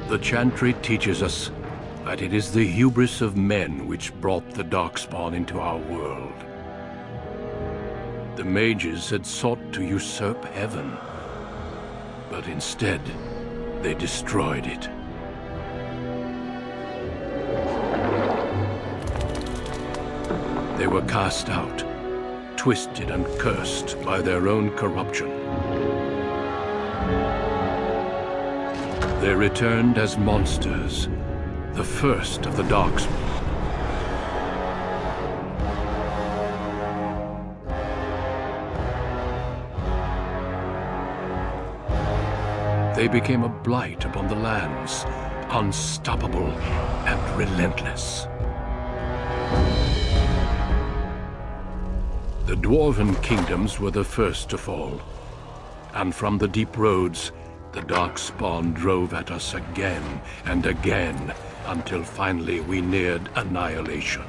The chantry teaches us that it is the hubris of men which brought the Darkspawn into our world. The mages had sought to usurp heaven, but instead, they destroyed it. They were cast out, twisted and cursed by their own corruption. They returned as monsters, the first of the Darkspawn. They became a blight upon the lands, unstoppable and relentless. The Dwarven kingdoms were the first to fall, and from the deep roads, the Darkspawn drove at us again and again, until finally we neared annihilation.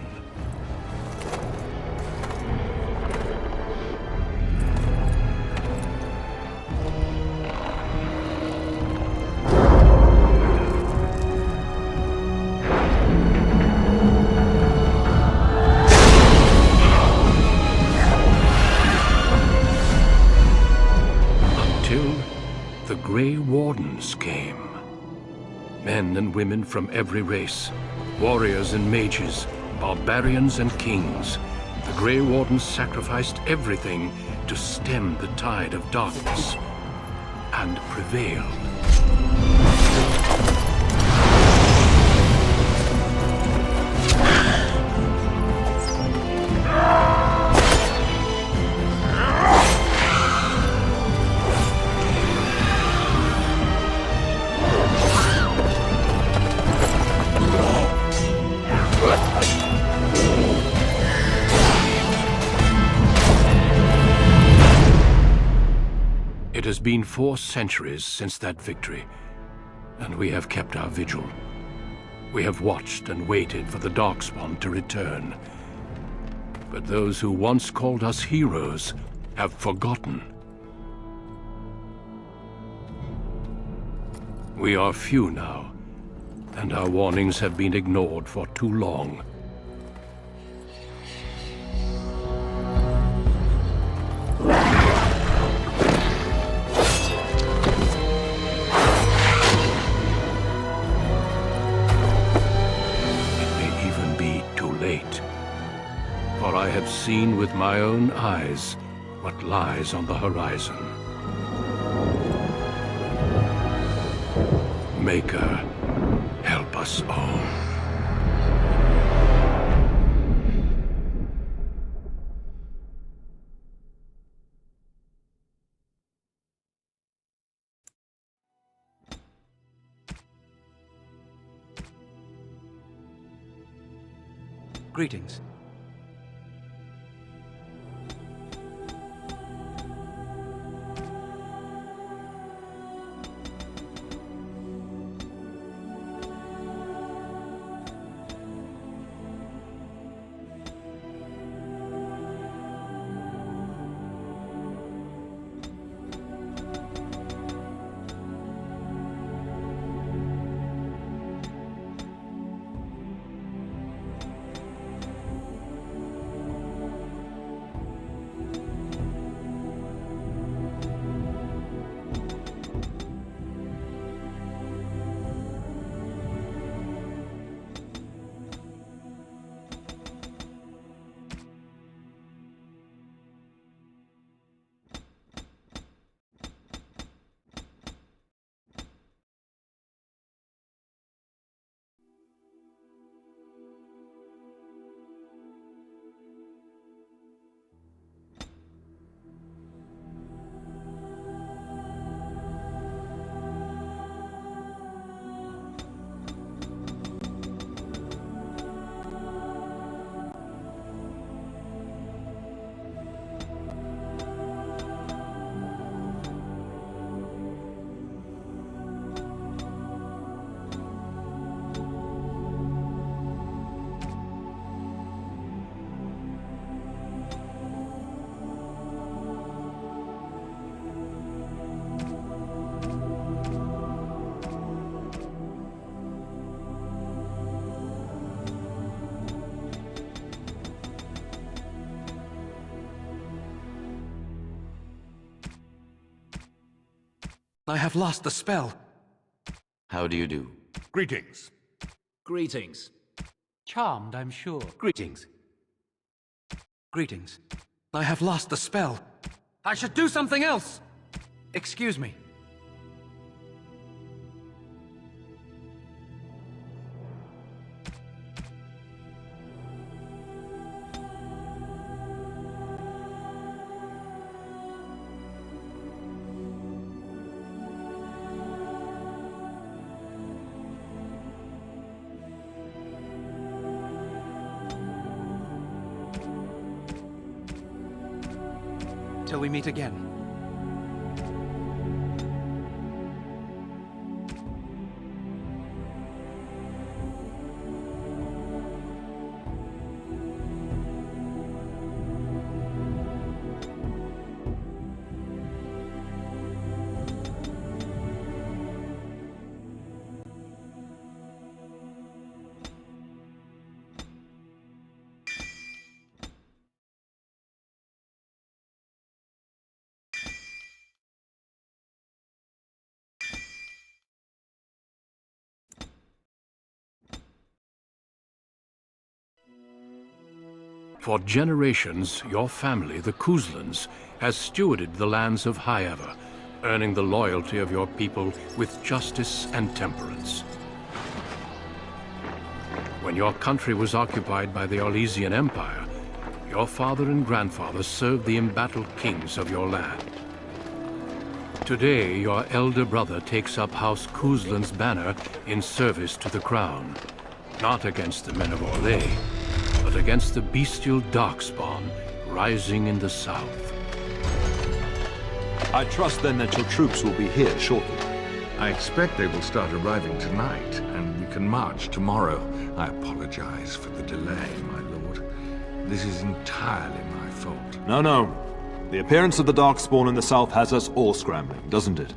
The Grey Wardens came. Men and women from every race, warriors and mages, barbarians and kings. The Grey Wardens sacrificed everything to stem the tide of darkness, and prevailed. It has been 4 centuries since that victory, and we have kept our vigil. We have watched and waited for the Darkspawn to return. But those who once called us heroes have forgotten. We are few now, and our warnings have been ignored for too long. For I have seen with my own eyes what lies on the horizon. Maker, help us all. Greetings. I have lost the spell. How do you do? Greetings. Greetings. Charmed, I'm sure. Greetings. Greetings. I have lost the spell. I should do something else! Excuse me. Till we meet again. For generations, your family, the Kuzlans, has stewarded the lands of Highever, earning the loyalty of your people with justice and temperance. When your country was occupied by the Orlesian Empire, your father and grandfather served the embattled kings of your land. Today, your elder brother takes up House Kuzlan's banner in service to the crown, not against the men of Orlais, but against the bestial darkspawn rising in the south. I trust then that your troops will be here shortly. I expect they will start arriving tonight, and we can march tomorrow. I apologize for the delay, my lord. This is entirely my fault. No. The appearance of the Darkspawn in the south has us all scrambling, doesn't it?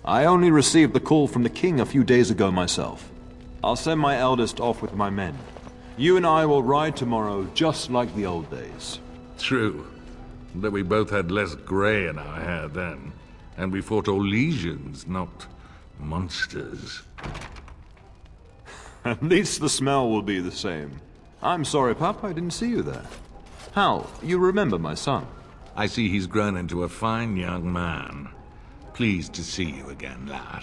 I only received the call from the king a few days ago myself. I'll send my eldest off with my men. You and I will ride tomorrow just like the old days. True. But we both had less grey in our hair then. And we fought Orlesians, not monsters. At least the smell will be the same. I'm sorry, Pup, I didn't see you there. Hal, you remember my son? I see he's grown into a fine young man. Pleased to see you again, lad.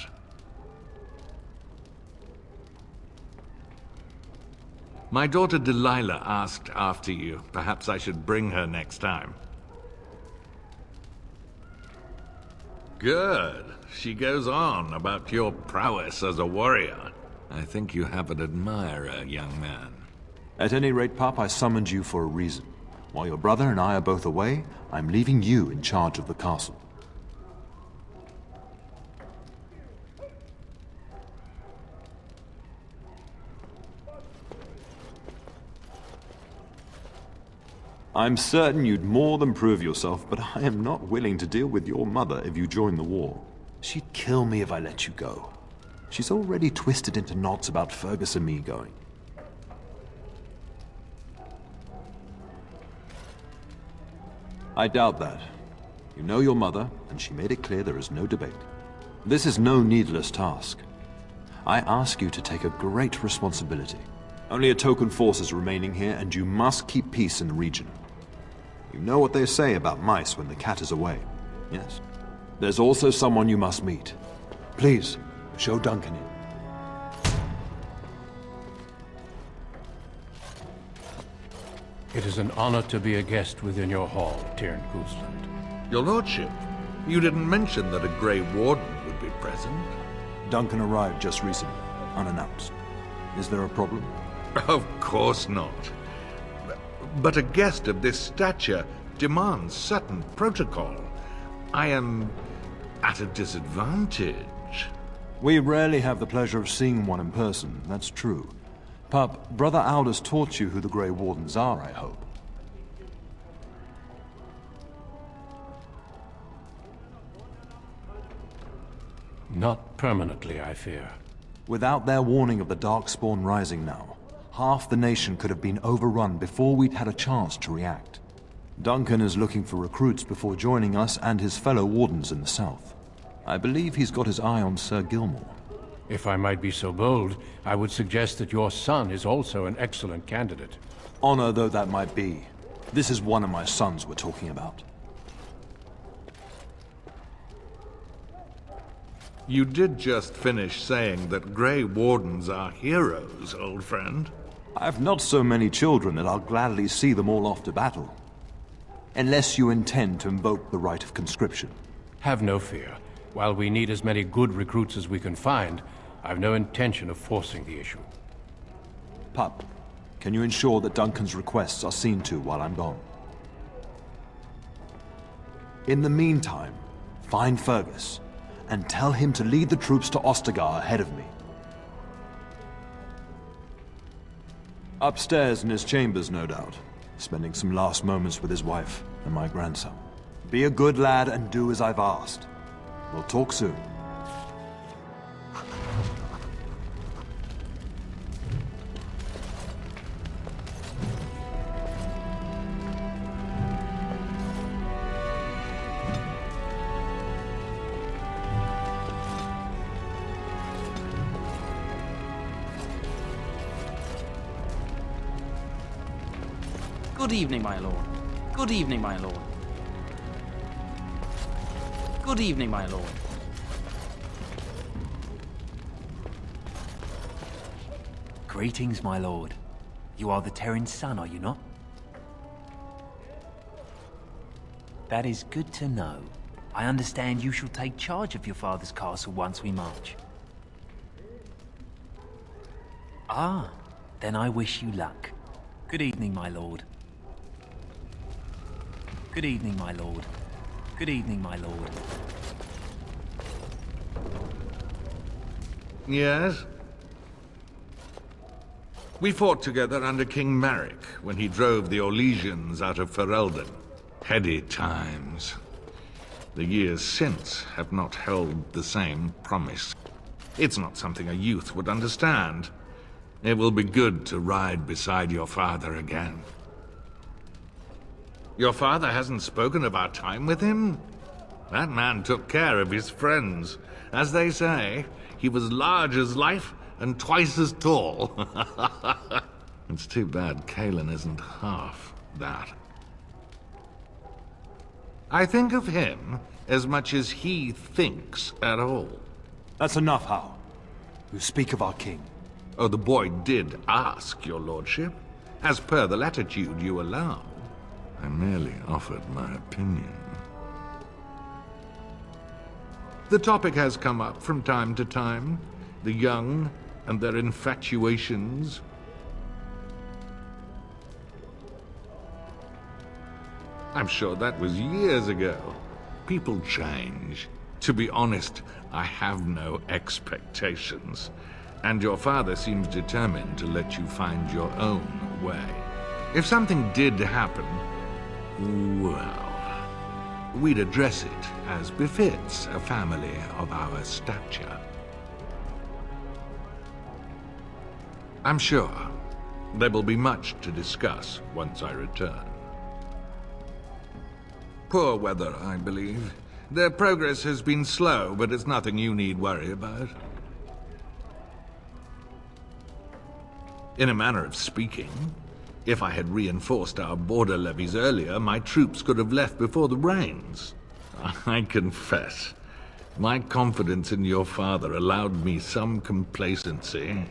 My daughter Delilah asked after you. Perhaps I should bring her next time. Good. She goes on about your prowess as a warrior. I think you have an admirer, young man. At any rate, Pup, I summoned you for a reason. While your brother and I are both away, I'm leaving you in charge of the castle. I'm certain you'd more than prove yourself, but I am not willing to deal with your mother if you join the war. She'd kill me if I let you go. She's already twisted into knots about Fergus and me going. I doubt that. You know your mother, and she made it clear there is no debate. This is no needless task. I ask you to take a great responsibility. Only a token force is remaining here, and you must keep peace in the region. You know what they say about mice when the cat is away, yes? There's also someone you must meet. Please, show Duncan in. It is an honor to be a guest within your hall, Tyrn Kuzland. Your lordship, you didn't mention that a Grey Warden would be present. Duncan arrived just recently, unannounced. Is there a problem? Of course not. But a guest of this stature demands certain protocol. I am at a disadvantage. We rarely have the pleasure of seeing one in person, that's true. Pup, Brother Aldous taught you who the Grey Wardens are, I hope. Not permanently, I fear. Without their warning of the Darkspawn rising now, half the nation could have been overrun before we'd had a chance to react. Duncan is looking for recruits before joining us and his fellow Wardens in the south. I believe he's got his eye on Sir Gilmore. If I might be so bold, I would suggest that your son is also an excellent candidate. Honor though that might be, this is one of my sons we're talking about. You did just finish saying that Grey Wardens are heroes, old friend. I have not so many children that I'll gladly see them all off to battle. Unless you intend to invoke the right of conscription. Have no fear. While we need as many good recruits as we can find, I've no intention of forcing the issue. Pup, can you ensure that Duncan's requests are seen to while I'm gone? In the meantime, find Fergus, and tell him to lead the troops to Ostagar ahead of me. Upstairs in his chambers, no doubt, spending some last moments with his wife and my grandson. Be a good lad and do as I've asked. We'll talk soon. Good evening, my lord. Good evening, my lord. Good evening, my lord. Greetings, my lord. You are the Terran's son, are you not? That is good to know. I understand you shall take charge of your father's castle once we march. Ah, then I wish you luck. Good evening, my lord. Good evening, my lord. Good evening, my lord. Yes? We fought together under King Maric when he drove the Orlesians out of Ferelden. Heady times. The years since have not held the same promise. It's not something a youth would understand. It will be good to ride beside your father again. Your father hasn't spoken of our time with him? That man took care of his friends. As they say, he was large as life and twice as tall. It's too bad Kalen isn't half that. I think of him as much as he thinks at all. That's enough, Hal. You speak of our king. Oh, the boy did ask, your lordship. As per the latitude you allow. I merely offered my opinion. The topic has come up from time to time. The young and their infatuations. I'm sure that was years ago. People change. To be honest, I have no expectations. And your father seems determined to let you find your own way. If something did happen, well, we'd address it as befits a family of our stature. I'm sure there will be much to discuss once I return. Poor weather, I believe. Their progress has been slow, but it's nothing you need worry about. In a manner of speaking, if I had reinforced our border levies earlier, my troops could have left before the rains. I confess, my confidence in your father allowed me some complacency.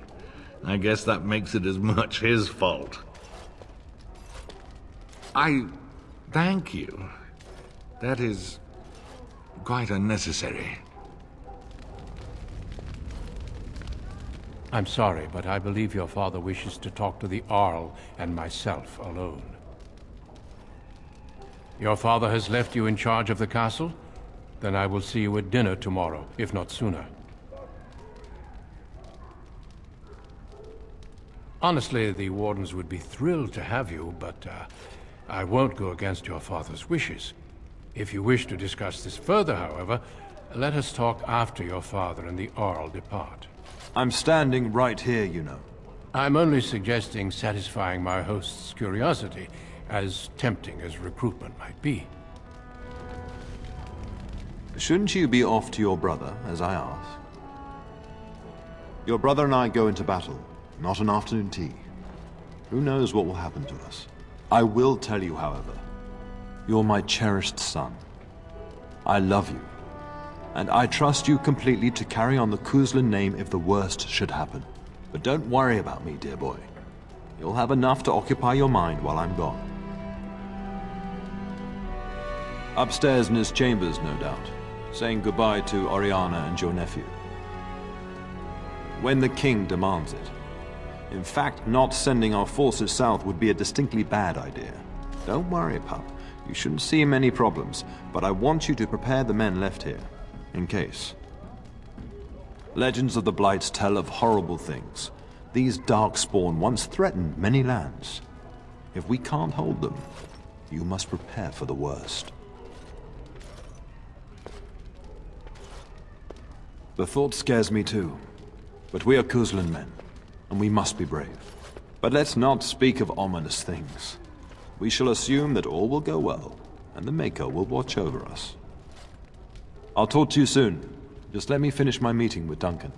I guess that makes it as much his fault. I thank you. That is quite unnecessary. I'm sorry, but I believe your father wishes to talk to the Arl and myself alone. Your father has left you in charge of the castle? Then I will see you at dinner tomorrow, if not sooner. Honestly, the Wardens would be thrilled to have you, but I won't go against your father's wishes. If you wish to discuss this further, however, let us talk after your father and the Arl depart. I'm standing right here, you know. I'm only suggesting satisfying my host's curiosity, as tempting as recruitment might be. Shouldn't you be off to your brother, as I asked? Your brother and I go into battle, not an afternoon tea. Who knows what will happen to us? I will tell you, however, you're my cherished son. I love you, and I trust you completely to carry on the Kuzlan name if the worst should happen. But don't worry about me, dear boy. You'll have enough to occupy your mind while I'm gone. Upstairs in his chambers, no doubt, saying goodbye to Oriana and your nephew. When the king demands it. In fact, not sending our forces south would be a distinctly bad idea. Don't worry, pup. You shouldn't see many problems, but I want you to prepare the men left here, in case. Legends of the Blights tell of horrible things. These darkspawn once threatened many lands. If we can't hold them, you must prepare for the worst. The thought scares me too. But we are Kuzlan men, and we must be brave. But let's not speak of ominous things. We shall assume that all will go well, and the Maker will watch over us. I'll talk to you soon. Just let me finish my meeting with Duncan.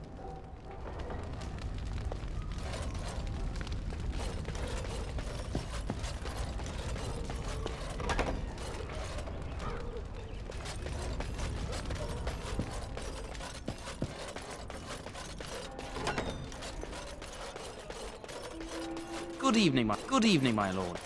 Good evening, my lord.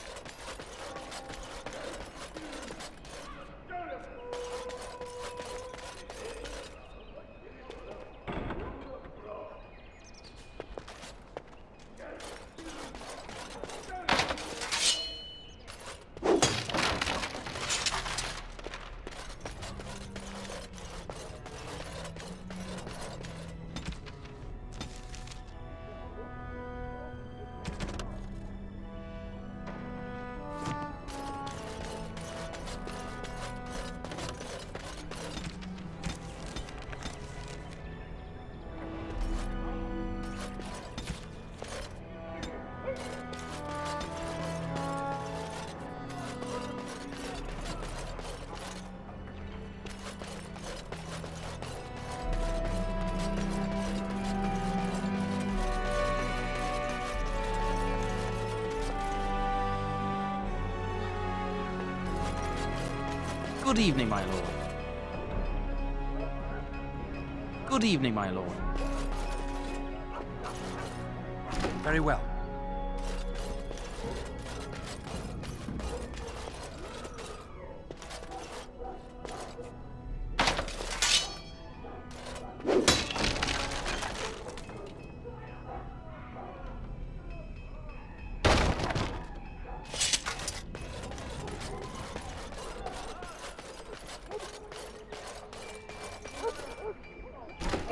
Good evening, my lord. Good evening, my lord. Very well.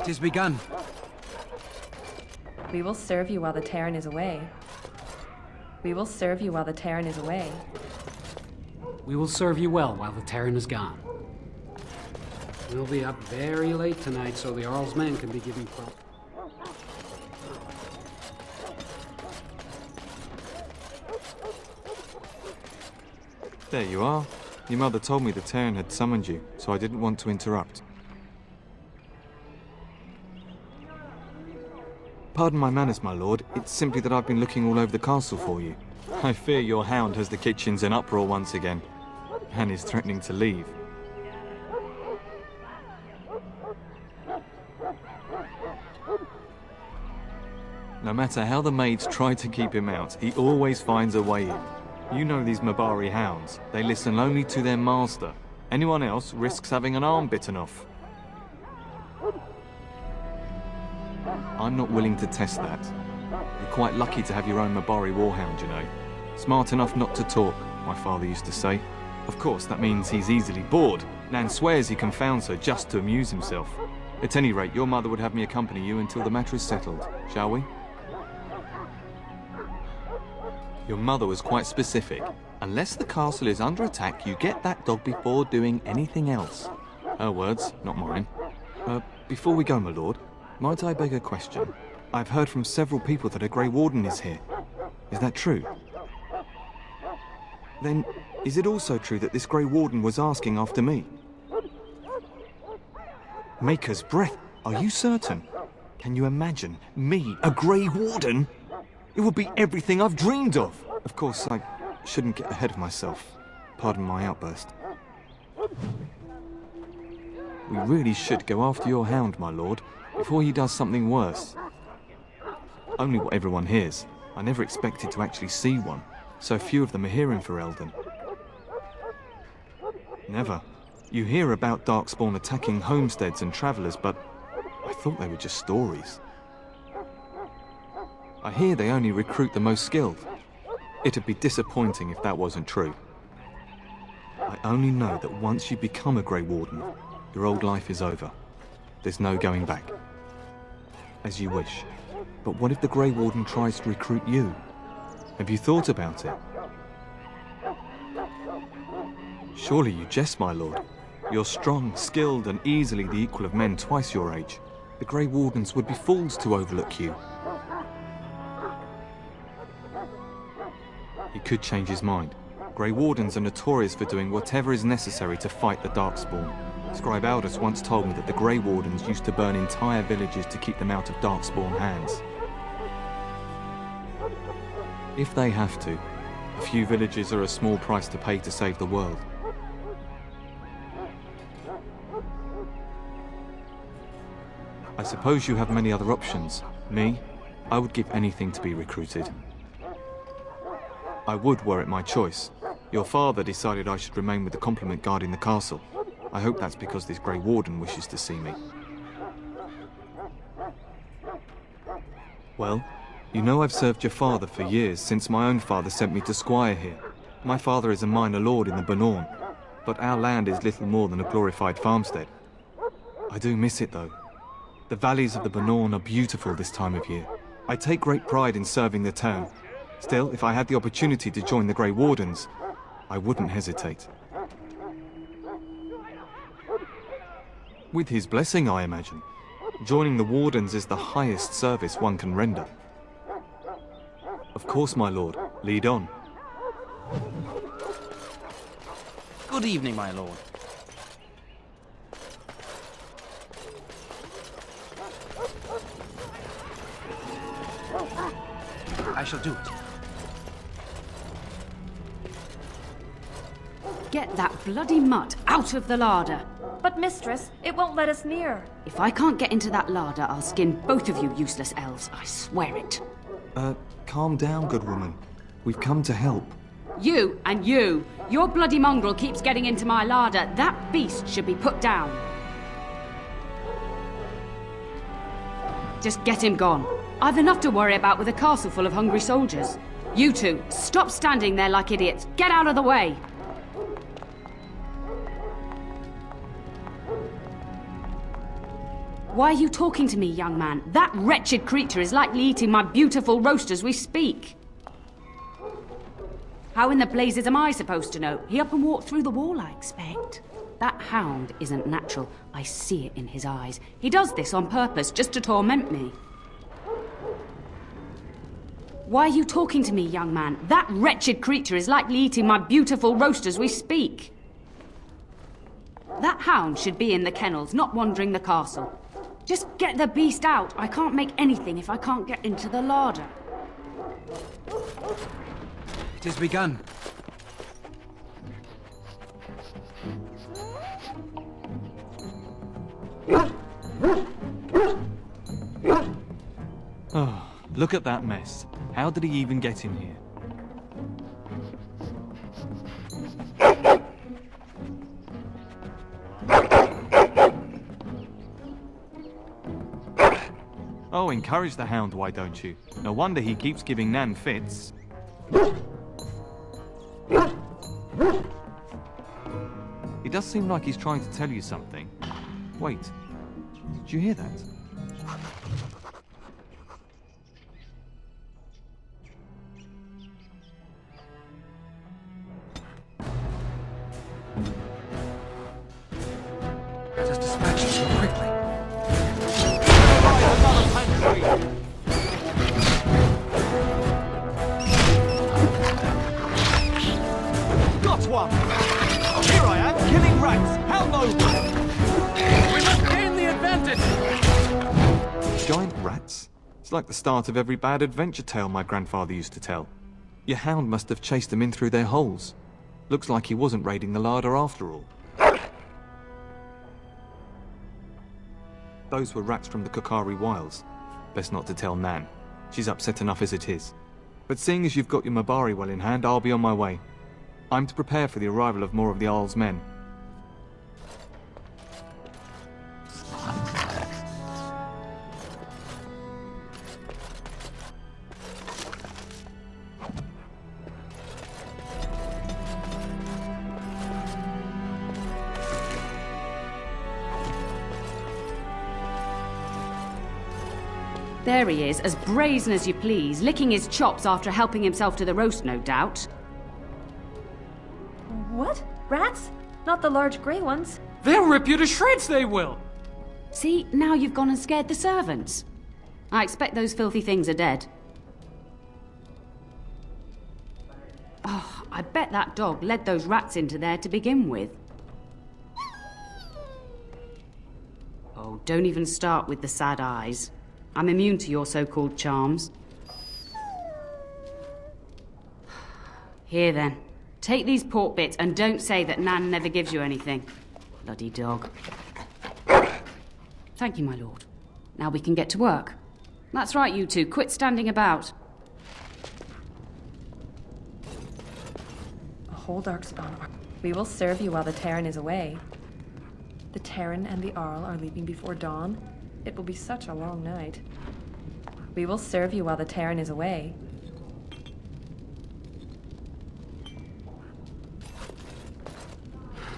It is begun. We will serve you while the Terran is away. We will serve you while the Terran is away. We will serve you well while the Terran is gone. We'll be up very late tonight so the Earl's men can be giving prop. There you are. Your mother told me the Terran had summoned you, so I didn't want to interrupt. Pardon my manners, my lord. It's simply that I've been looking all over the castle for you. I fear your hound has the kitchens in uproar once again, and is threatening to leave. No matter how the maids try to keep him out, he always finds a way in. You know these Mabari hounds. They listen only to their master. Anyone else risks having an arm bitten off. I'm not willing to test that. You're quite lucky to have your own Mabari warhound, you know. Smart enough not to talk, my father used to say. Of course, that means he's easily bored. Nan swears he confounds her just to amuse himself. At any rate, your mother would have me accompany you until the matter is settled, shall we? Your mother was quite specific. Unless the castle is under attack, you get that dog before doing anything else. Her words, not mine. Before we go, my lord, might I beg a question? I've heard from several people that a Grey Warden is here. Is that true? Then, is it also true that this Grey Warden was asking after me? Maker's breath. Are you certain? Can you imagine me, a Grey Warden? It would be everything I've dreamed of. Of course, I shouldn't get ahead of myself. Pardon my outburst. We really should go after your hound, my lord, before he does something worse. Only what everyone hears. I never expected to actually see one. So few of them are here in Ferelden. Never. You hear about Darkspawn attacking homesteads and travellers, but I thought they were just stories. I hear they only recruit the most skilled. It'd be disappointing if that wasn't true. I only know that once you become a Grey Warden, your old life is over. There's no going back. As you wish. But what if the Grey Warden tries to recruit you? Have you thought about it? Surely you jest, my lord. You're strong, skilled, and easily the equal of men twice your age. The Grey Wardens would be fools to overlook you. He could change his mind. Grey Wardens are notorious for doing whatever is necessary to fight the Darkspawn. Scribe Aldous once told me that the Grey Wardens used to burn entire villages to keep them out of Darkspawn hands. If they have to, a few villages are a small price to pay to save the world. I suppose you have many other options. Me, I would give anything to be recruited. I would were it my choice. Your father decided I should remain with the complement guarding the castle. I hope that's because this Grey Warden wishes to see me. Well, you know I've served your father for years, since my own father sent me to squire here. My father is a minor lord in the Bannorn, but our land is little more than a glorified farmstead. I do miss it though. The valleys of the Bannorn are beautiful this time of year. I take great pride in serving the town. Still, if I had the opportunity to join the Grey Wardens, I wouldn't hesitate. With his blessing, I imagine. Joining the Wardens is the highest service one can render. Of course, my lord. Lead on. Good evening, my lord. I shall do it. Get that bloody mutt out of the larder. But mistress, it won't let us near. If I can't get into that larder, I'll skin both of you useless elves. I swear it. Calm down, good woman. We've come to help. You and you. Your bloody mongrel keeps getting into my larder. That beast should be put down. Just get him gone. I've enough to worry about with a castle full of hungry soldiers. You two, stop standing there like idiots. Get out of the way. Why are you talking to me, young man? That wretched creature is likely eating my beautiful roast as we speak. How in the blazes am I supposed to know? He up and walked through the wall, I expect. That hound isn't natural. I see it in his eyes. He does this on purpose, just to torment me. Why are you talking to me, young man? That wretched creature is likely eating my beautiful roast as we speak. That hound should be in the kennels, not wandering the castle. Just get the beast out. I can't make anything if I can't get into the larder. It has begun. Oh, look at that mess. How did he even get in here? Oh, encourage the hound, why don't you? No wonder he keeps giving Nan fits. It does seem like he's trying to tell you something. Wait, did you hear that? Just dispatch it so quickly. Got one! Here I am, killing rats! How noble! We must gain the It's like the start of every bad adventure tale my grandfather used to tell. Your hound must have chased them in through their holes. Looks like he wasn't raiding the larder after all. Those were rats from the Kokari Wilds. Best not to tell Nan. She's upset enough as it is. But seeing as you've got your Mabari well in hand, I'll be on my way. I'm to prepare for the arrival of more of the Arl's men. There he is, as brazen as you please, licking his chops after helping himself to the roast, no doubt. What? Rats? Not the large grey ones. They'll rip you to shreds, they will! See, now you've gone and scared the servants. I expect those filthy things are dead. Oh, I bet that dog led those rats into there to begin with. Oh, don't even start with the sad eyes. I'm immune to your so-called charms. Here then, take these pork bits and don't say that Nan never gives you anything. Bloody dog. Thank you, my lord. Now we can get to work. That's right, you two. Quit standing about. A whole darkspawn. We will serve you while the Terran is away. The Terran and the Arl are leaving before dawn. It will be such a long night. We will serve you while the Terran is away.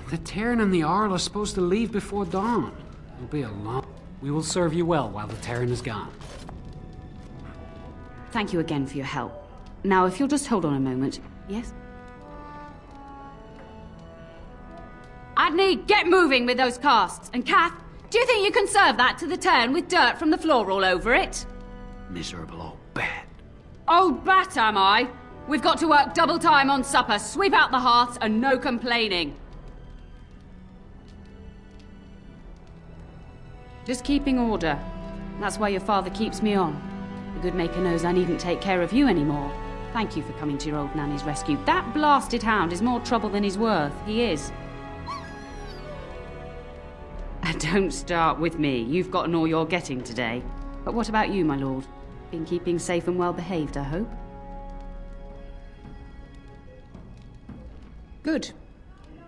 The Terran and the Arl are supposed to leave before dawn. It'll be a long... We will serve you well while the Terran is gone. Thank you again for your help. Now, if you'll just hold on a moment. Yes? Adney, get moving with those casts. And Kath, do you think you can serve that to the Terran with dirt from the floor all over it? Miserable old bat. Old bat, am I? We've got to work double time on supper, sweep out the hearths, and no complaining. Just keeping order. That's why your father keeps me on. The good maker knows I needn't take care of you anymore. Thank you for coming to your old nanny's rescue. That blasted hound is more trouble than he's worth. He is. Don't start with me. You've gotten all you're getting today. But what about you, my lord? Been keeping safe and well behaved, I hope? Good.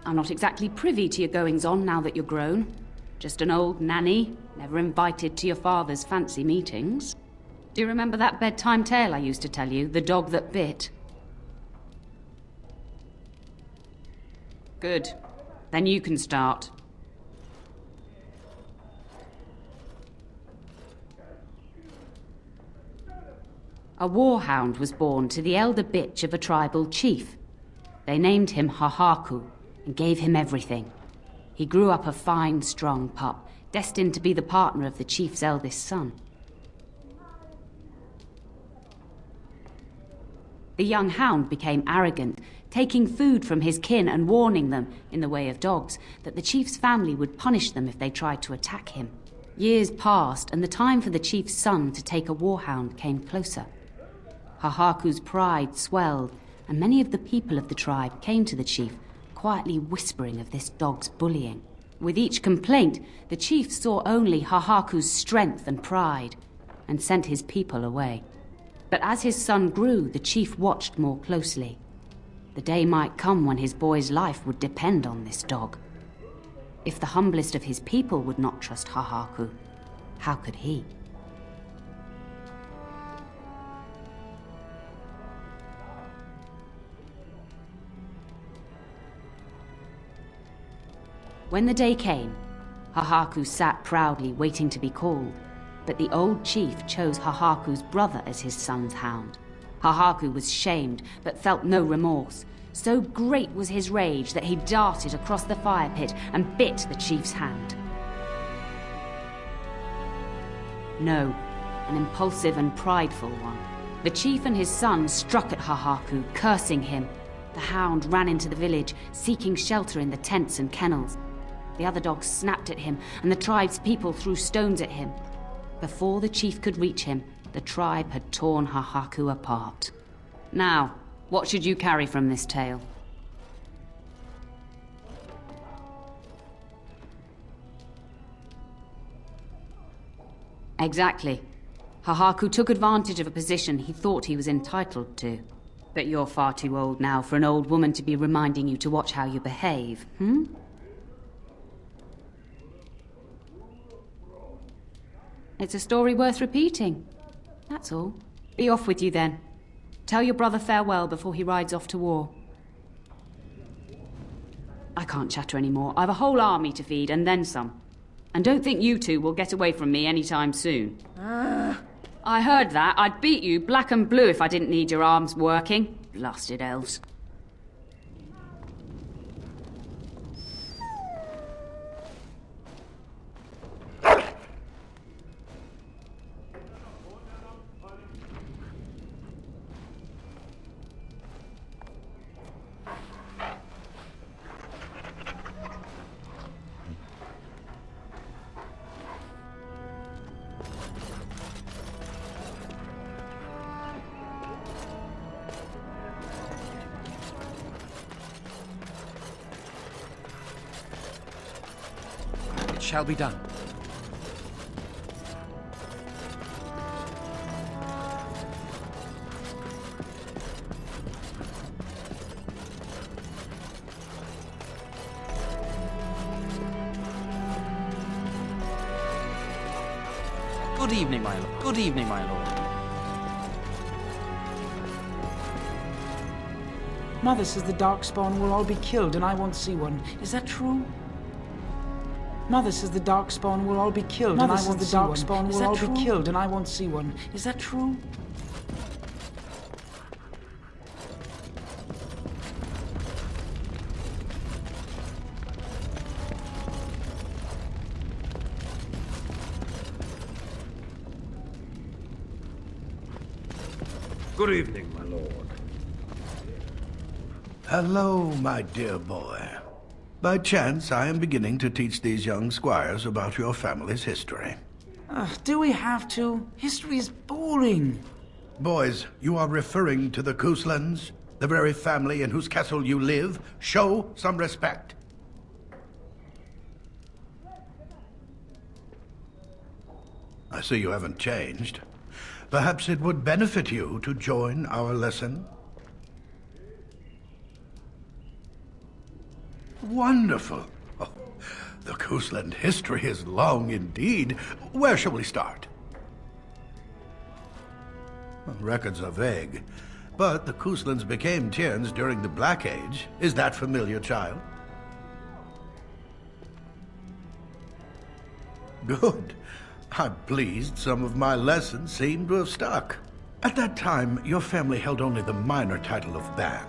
I'm not exactly privy to your goings-on now that you're grown. Just an old nanny, never invited to your father's fancy meetings. Do you remember that bedtime tale I used to tell you, the dog that bit? Good. Then you can start. A warhound was born to the elder bitch of a tribal chief. They named him Hahaku and gave him everything. He grew up a fine, strong pup, destined to be the partner of the chief's eldest son. The young hound became arrogant, taking food from his kin and warning them, in the way of dogs, that the chief's family would punish them if they tried to attack him. Years passed, and the time for the chief's son to take a warhound came closer. Hahaku's pride swelled, and many of the people of the tribe came to the chief, quietly whispering of this dog's bullying. With each complaint, the chief saw only Hahaku's strength and pride, and sent his people away. But as his son grew, the chief watched more closely. The day might come when his boy's life would depend on this dog. If the humblest of his people would not trust Hahaku, how could he? When the day came, Hahaku sat proudly waiting to be called, but the old chief chose Hahaku's brother as his son's hound. Hahaku was shamed, but felt no remorse. So great was his rage that he darted across the fire pit and bit the chief's hand. No, an impulsive and prideful one. The chief and his son struck at Hahaku, cursing him. The hound ran into the village, seeking shelter in the tents and kennels. The other dogs snapped at him, and the tribe's people threw stones at him. Before the chief could reach him, the tribe had torn Hahaku apart. Now, what should you carry from this tale? Exactly. Hahaku took advantage of a position he thought he was entitled to. But you're far too old now for an old woman to be reminding you to watch how you behave, hmm? It's a story worth repeating. That's all. Be off with you then. Tell your brother farewell before he rides off to war. I can't chatter anymore. I've a whole army to feed, and then some. And don't think you two will get away from me anytime soon. I heard that. I'd beat you black and blue if I didn't need your arms working. Blasted elves. Shall be done. Good evening, my lord. Good evening, my lord. Mother says the Darkspawn will all be killed and I won't see one. Is that true? Mother says the Darkspawn will all be killed and I won't see one. Darkspawn will all be killed and I won't see one. Is that true? Good evening, my lord. Hello, my dear boy. By chance, I am beginning to teach these young squires about your family's history. Do we have to? History is boring. Boys, you are referring to the Couslands, the very family in whose castle you live. Show some respect. I see you haven't changed. Perhaps it would benefit you to join our lesson. Wonderful. Oh, the Cousland history is long indeed. Where shall we start? Well, records are vague, but the Couslands became Tierns during the Black Age. Is that familiar, child? Good. I'm pleased some of my lessons seem to have stuck. At that time, your family held only the minor title of Ban.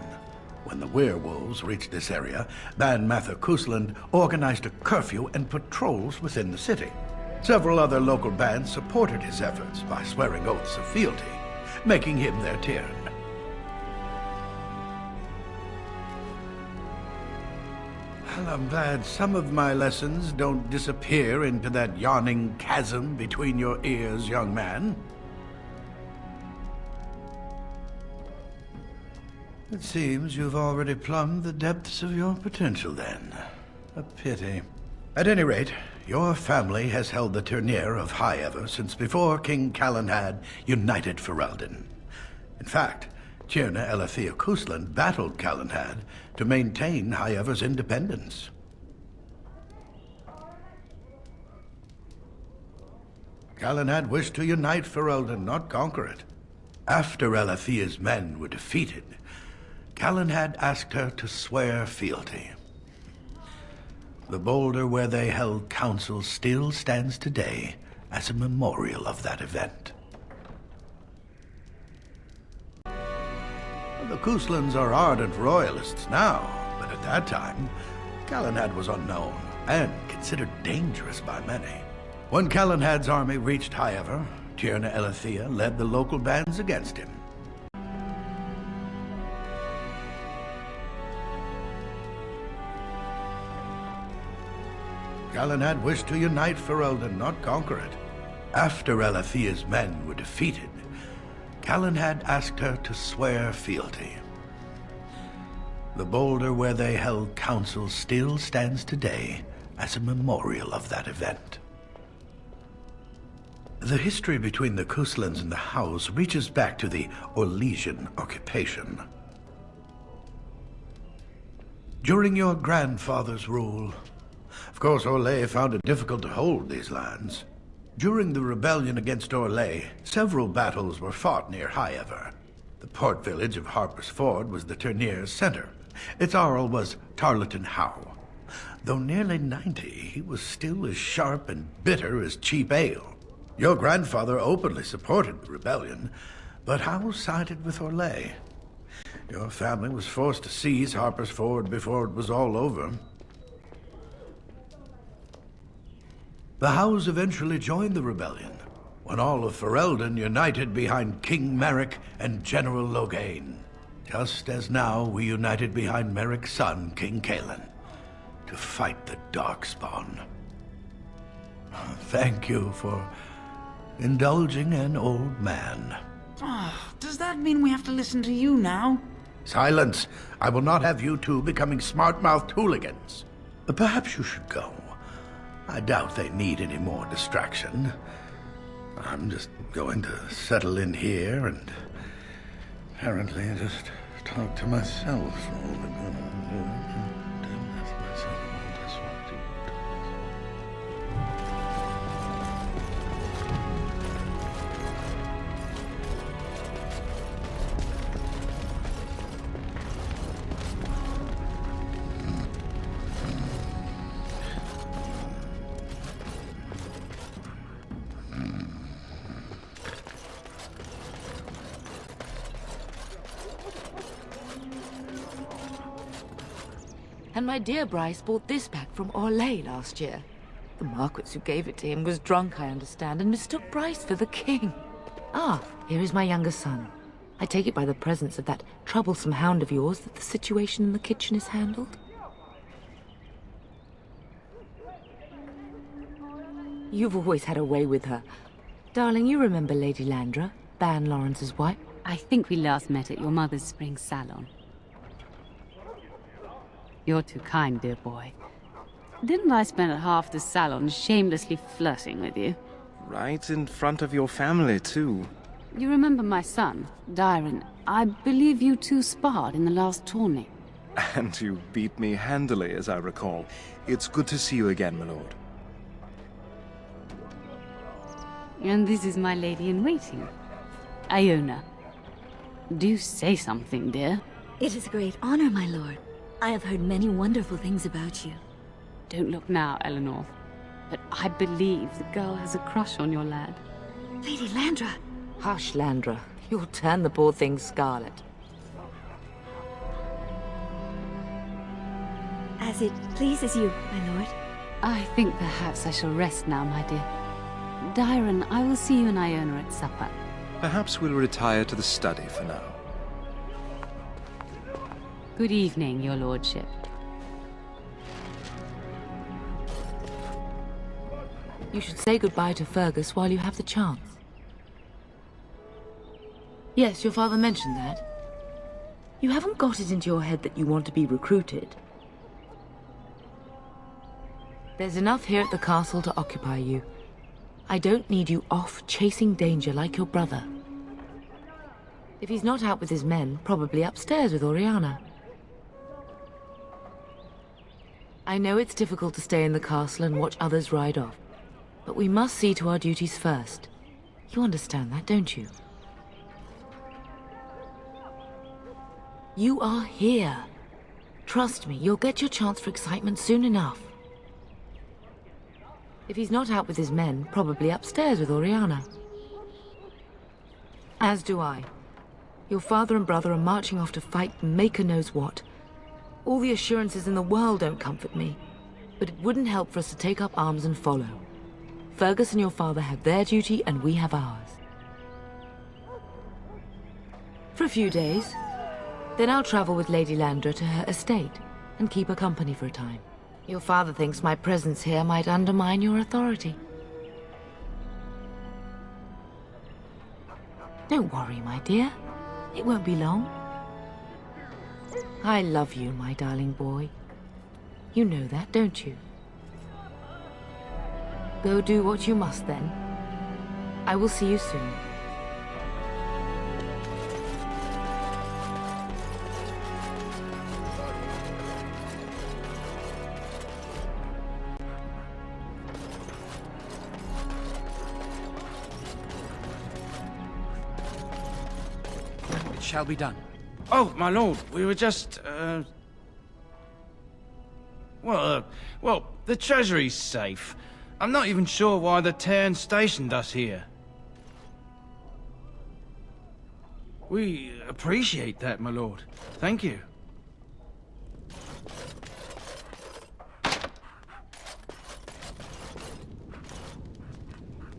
When the werewolves reached this area, Ban Mather Cousland organized a curfew and patrols within the city. Several other local bands supported his efforts by swearing oaths of fealty, making him their Tiern. Well, I'm glad some of my lessons don't disappear into that yawning chasm between your ears, young man. It seems you've already plumbed the depths of your potential, then. A pity. At any rate, your family has held the Tournure of High Ever since before King Calenhad united Ferelden. In fact, Tierna Elethea Cousland battled Calenhad to maintain High Ever's independence. Calenhad wished to unite Ferelden, not conquer it. After Elethea's men were defeated, Calenhad asked her to swear fealty. The boulder where they held council still stands today as a memorial of that event. The Couslands are ardent royalists now, but at that time, Calenhad was unknown and considered dangerous by many. When Calenhad's army reached High Ever, Tierna Elethea led the local bands against him. Calenhad wished to unite Ferelden, not conquer it. After Elathea's men were defeated, Callan had asked her to swear fealty. The boulder where they held council still stands today as a memorial of that event. The history between the Kuslans and the House reaches back to the Orlesian occupation. During your grandfather's rule, of course, Orlais found it difficult to hold these lands. During the rebellion against Orlais, several battles were fought near Highever. The port village of Harper's Ford was the Turnier's center. Its Arl was Tarleton Howe. Though nearly 90, he was still as sharp and bitter as cheap ale. Your grandfather openly supported the rebellion, but Howe sided with Orlais. Your family was forced to seize Harper's Ford before it was all over. The Howes eventually joined the rebellion, when all of Ferelden united behind King Merrick and General Loghain, just as now we united behind Merrick's son, King Callan, to fight the Darkspawn. Thank you for indulging an old man. Does that mean we have to listen to you now? Silence! I will not have you two becoming smart-mouthed hooligans. Perhaps you should go. I doubt they need any more distraction. I'm just going to settle in here and apparently just talk to myself. And my dear Bryce bought this back from Orlais last year. The Marquis who gave it to him was drunk, I understand, and mistook Bryce for the king. Ah, here is my younger son. I take it by the presence of that troublesome hound of yours that the situation in the kitchen is handled? You've always had a way with her. Darling, you remember Lady Landra, Ban Lawrence's wife? I think we last met at your mother's spring salon. You're too kind, dear boy. Didn't I spend half the salon shamelessly flirting with you? Right in front of your family, too. You remember my son, Dyron? I believe you two sparred in the last tourney. And you beat me handily, as I recall. It's good to see you again, my lord. And this is my lady-in-waiting, Iona. Do say something, dear. It is a great honor, my lord. I have heard many wonderful things about you. Don't look now, Eleanor. But I believe the girl has a crush on your lad. Lady Landra! Hush, Landra. You'll turn the poor thing scarlet. As it pleases you, my lord. I think perhaps I shall rest now, my dear. Dyron, I will see you and Iona at supper. Perhaps we'll retire to the study for now. Good evening, your lordship. You should say goodbye to Fergus while you have the chance. Yes, your father mentioned that. You haven't got it into your head that you want to be recruited. There's enough here at the castle to occupy you. I don't need you off chasing danger like your brother. If he's not out with his men, probably upstairs with Oriana. I know it's difficult to stay in the castle and watch others ride off, but we must see to our duties first. You understand that, don't you? You are here. Trust me, you'll get your chance for excitement soon enough. If he's not out with his men, probably upstairs with Oriana. As do I. Your father and brother are marching off to fight Maker knows what. All the assurances in the world don't comfort me, but it wouldn't help for us to take up arms and follow. Fergus and your father have their duty, and we have ours. For a few days. Then I'll travel with Lady Landra to her estate, and keep her company for a time. Your father thinks my presence here might undermine your authority. Don't worry, my dear. It won't be long. I love you, my darling boy. You know that, don't you? Go do what you must, then. I will see you soon. It shall be done. Oh, my lord, we were just, well, the treasury's safe. I'm not even sure why the Terran stationed us here. We appreciate that, my lord. Thank you.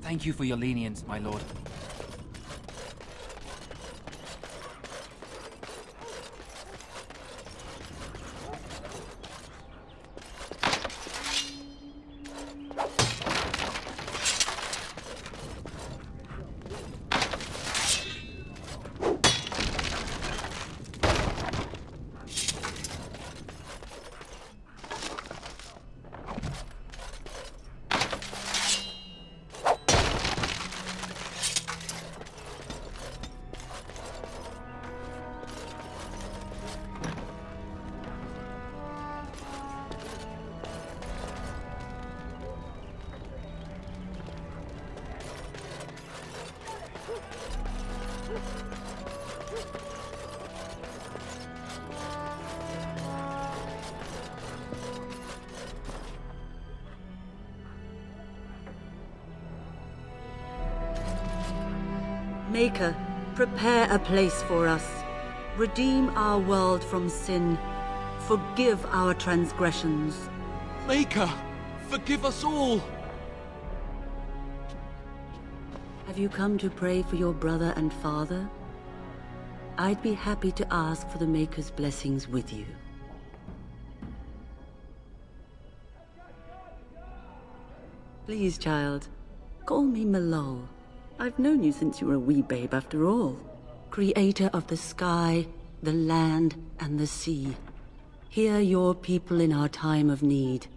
Thank you for your lenience, my lord. Maker, prepare a place for us. Redeem our world from sin. Forgive our transgressions. Maker, forgive us all! Have you come to pray for your brother and father? I'd be happy to ask for the Maker's blessings with you. Please, child, call me Malol. I've known you since you were a wee babe after all. Creator of the sky, the land, and the sea. Hear your people in our time of need.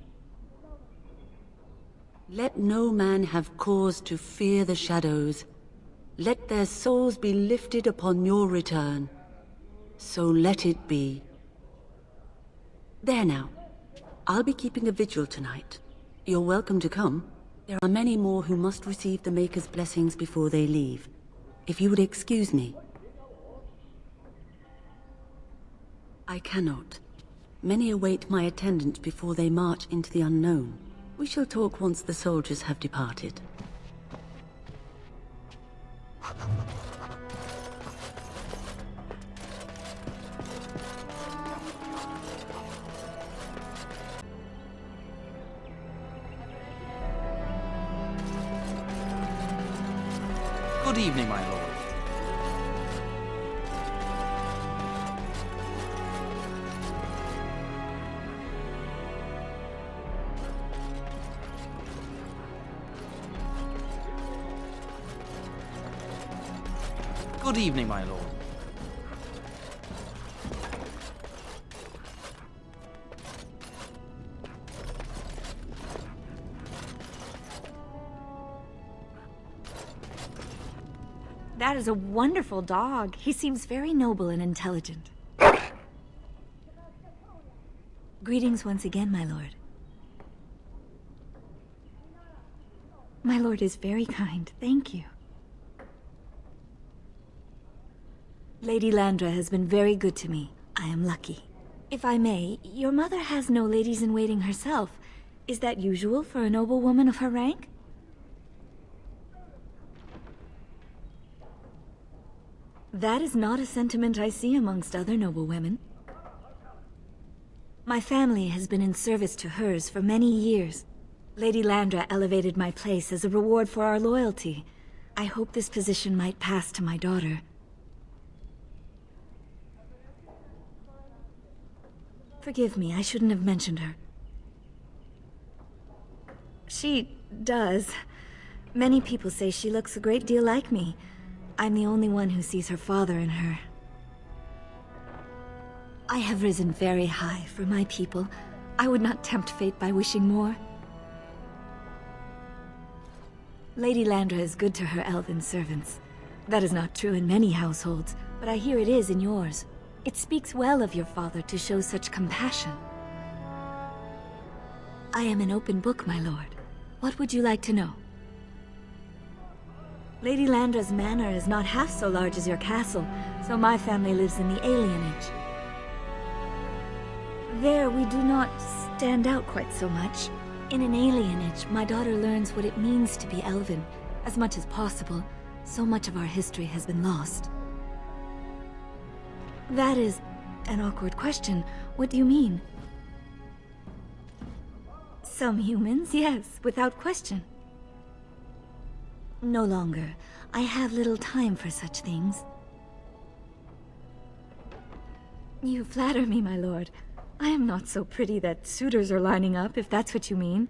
Let no man have cause to fear the shadows. Let their souls be lifted upon your return. So let it be. There now. I'll be keeping a vigil tonight. You're welcome to come. There are many more who must receive the Maker's blessings before they leave. If you would excuse me. I cannot. Many await my attendance before they march into the unknown. We shall talk once the soldiers have departed. Good evening, my lord. Good evening, my lord. That is a wonderful dog. He seems very noble and intelligent. Greetings once again, my lord. My lord is very kind. Thank you. Lady Landra has been very good to me. I am lucky. If I may, your mother has no ladies-in-waiting herself. Is that usual for a noble woman of her rank? That is not a sentiment I see amongst other noble women. My family has been in service to hers for many years. Lady Landra elevated my place as a reward for our loyalty. I hope this position might pass to my daughter. Forgive me, I shouldn't have mentioned her. She does. Many people say she looks a great deal like me. I'm the only one who sees her father in her. I have risen very high for my people. I would not tempt fate by wishing more. Lady Landra is good to her elven servants. That is not true in many households, but I hear it is in yours. It speaks well of your father to show such compassion. I am an open book, my lord. What would you like to know? Lady Landra's manor is not half so large as your castle, so my family lives in the alienage. There, we do not stand out quite so much. In an alienage, my daughter learns what it means to be elven, as much as possible. So much of our history has been lost. That is an awkward question. What do you mean? Some humans, yes, without question. No longer. I have little time for such things. You flatter me, my lord. I am not so pretty that suitors are lining up, if that's what you mean.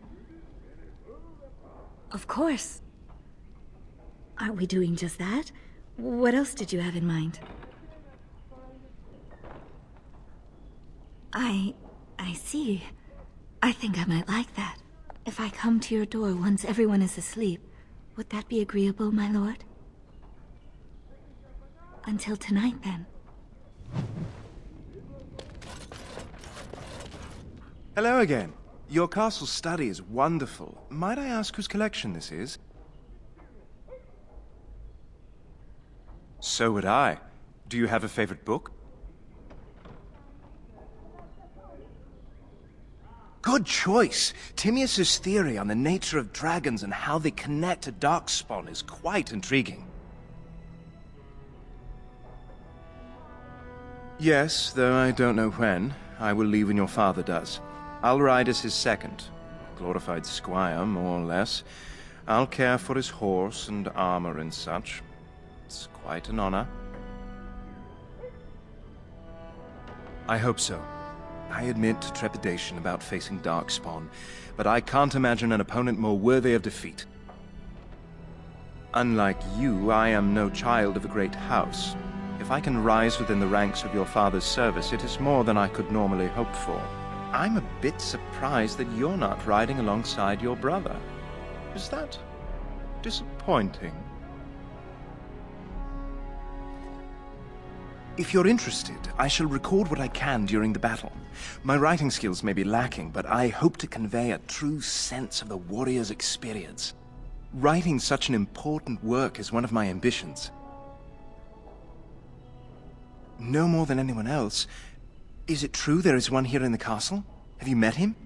Of course. Aren't we doing just that? What else did you have in mind? I see. I think I might like that. If I come to your door once everyone is asleep, would that be agreeable, my lord? Until tonight, then. Hello again. Your castle study is wonderful. Might I ask whose collection this is? So would I. Do you have a favorite book? Good choice. Timaeus' theory on the nature of dragons and how they connect to Darkspawn is quite intriguing. Yes, though I don't know when. I will leave when your father does. I'll ride as his second. Glorified squire, more or less. I'll care for his horse and armor and such. It's quite an honor. I hope so. I admit to trepidation about facing Darkspawn, but I can't imagine an opponent more worthy of defeat. Unlike you, I am no child of a great house. If I can rise within the ranks of your father's service, it is more than I could normally hope for. I'm a bit surprised that you're not riding alongside your brother. Is that disappointing? If you're interested, I shall record what I can during the battle. My writing skills may be lacking, but I hope to convey a true sense of the warrior's experience. Writing such an important work is one of my ambitions. No more than anyone else. Is it true there is one here in the castle? Have you met him?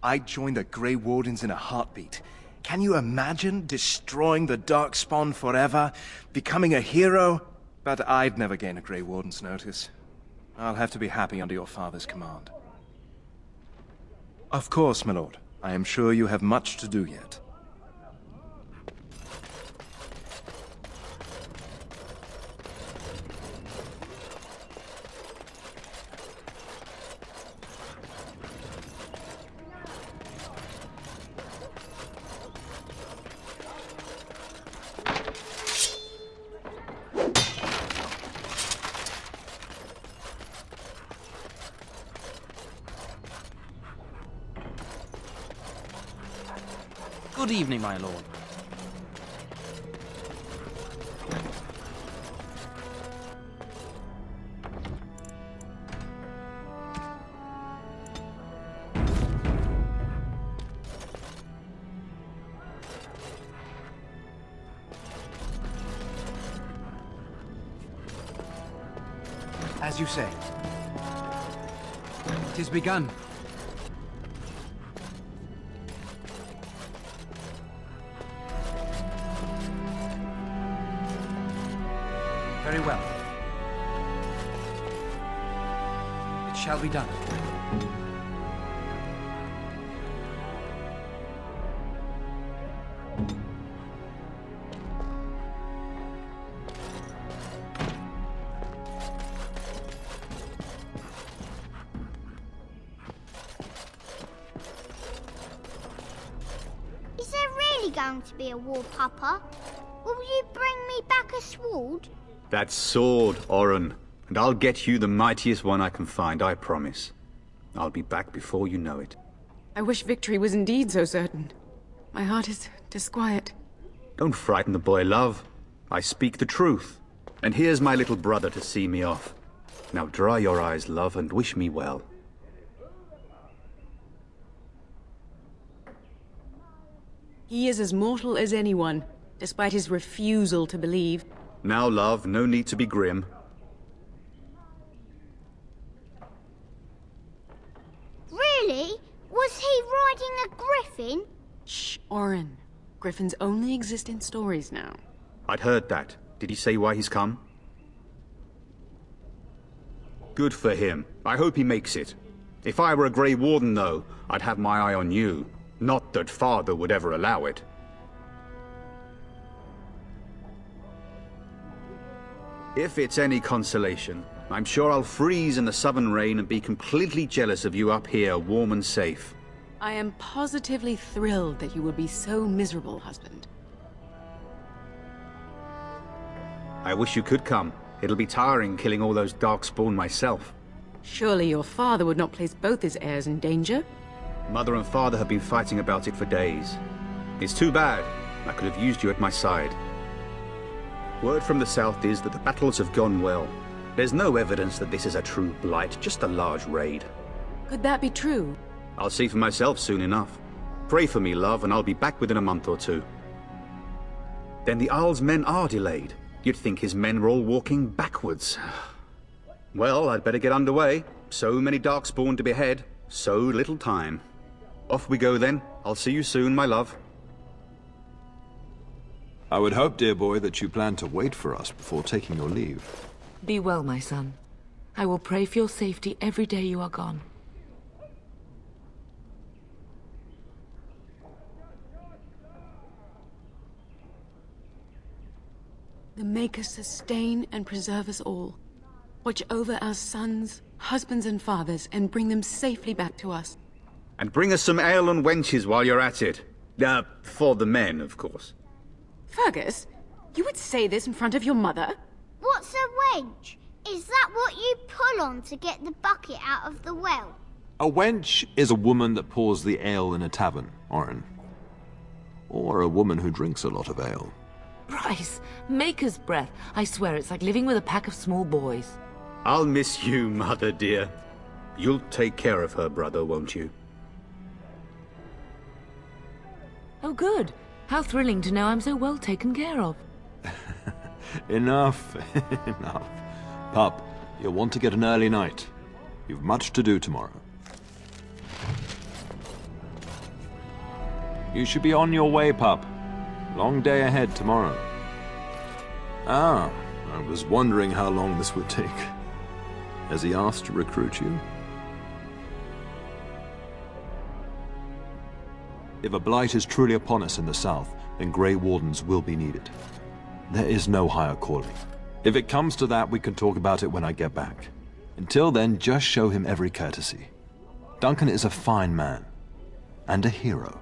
I'd join the Grey Wardens in a heartbeat. Can you imagine destroying the Darkspawn forever? Becoming a hero? But I'd never gain a Grey Warden's notice. I'll have to be happy under your father's command. Of course, my lord. I am sure you have much to do yet. Good evening, my lord. As you say. Tis begun. Very well. It shall be done. Is there really going to be a war, Papa? Will you bring me back a sword? That sword, Oren. And I'll get you the mightiest one I can find, I promise. I'll be back before you know it. I wish victory was indeed so certain. My heart is disquiet. Don't frighten the boy, love. I speak the truth. And here's my little brother to see me off. Now dry your eyes, love, and wish me well. He is as mortal as anyone, despite his refusal to believe. Now, love, no need to be grim. Really? Was he riding a griffin? Shh, Oren. Griffins only exist in stories now. I'd heard that. Did he say why he's come? Good for him. I hope he makes it. If I were a Grey Warden, though, I'd have my eye on you. Not that Father would ever allow it. If it's any consolation, I'm sure I'll freeze in the southern rain and be completely jealous of you up here, warm and safe. I am positively thrilled that you would be so miserable, husband. I wish you could come. It'll be tiring killing all those Darkspawn myself. Surely your father would not place both his heirs in danger? Mother and Father have been fighting about it for days. It's too bad. I could have used you at my side. Word from the south is that the battles have gone well. There's no evidence that this is a true blight, just a large raid. Could that be true? I'll see for myself soon enough. Pray for me, love, and I'll be back within a month or two. Then the Arl's men are delayed. You'd think his men were all walking backwards. Well, I'd better get underway. So many Darkspawn to behead, so little time. Off we go then. I'll see you soon, my love. I would hope, dear boy, that you plan to wait for us before taking your leave. Be well, my son. I will pray for your safety every day you are gone. The Maker sustain and preserve us all. Watch over our sons, husbands and fathers, and bring them safely back to us. And bring us some ale and wenches while you're at it. For the men, of course. Fergus, you would say this in front of your mother? What's a wench? Is that what you pull on to get the bucket out of the well? A wench is a woman that pours the ale in a tavern, Oren. Or a woman who drinks a lot of ale. Bryce, Maker's breath. I swear it's like living with a pack of small boys. I'll miss you, Mother dear. You'll take care of her, brother, won't you? Oh, good. How thrilling to know I'm so well taken care of. Enough, enough. Pup, you'll want to get an early night. You've much to do tomorrow. You should be on your way, pup. Long day ahead tomorrow. Ah, I was wondering how long this would take. Has he asked to recruit you? If a blight is truly upon us in the south, then Grey Wardens will be needed. There is no higher calling. If it comes to that, we can talk about it when I get back. Until then, just show him every courtesy. Duncan is a fine man. And a hero.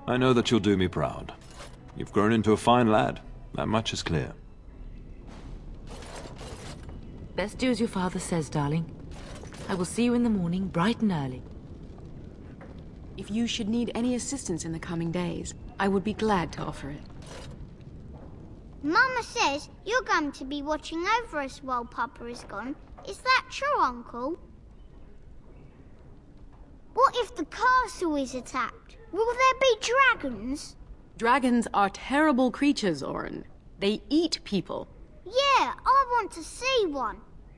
I know that you'll do me proud. You've grown into a fine lad. That much is clear. Best do as your father says, darling. I will see you in the morning, bright and early. If you should need any assistance in the coming days, I would be glad to offer it. Mama says you're going to be watching over us while Papa is gone. Is that true, Uncle? What if the castle is attacked? Will there be dragons? Dragons are terrible creatures, Oren. They eat people. Yeah, I want to see one.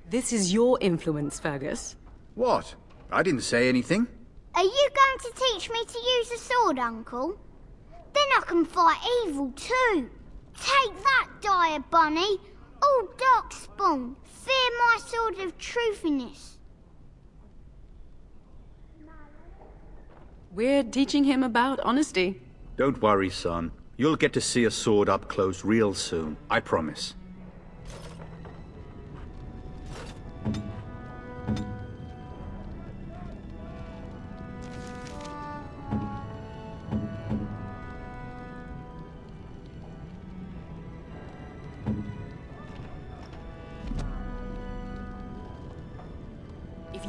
This is your influence, Fergus. What? I didn't say anything. Are you going to teach me to use a sword, Uncle? Then I can fight evil too. Take that, dire bunny. All Darkspawn, fear my sword of truthiness. We're teaching him about honesty. Don't worry, son. You'll get to see a sword up close real soon. I promise.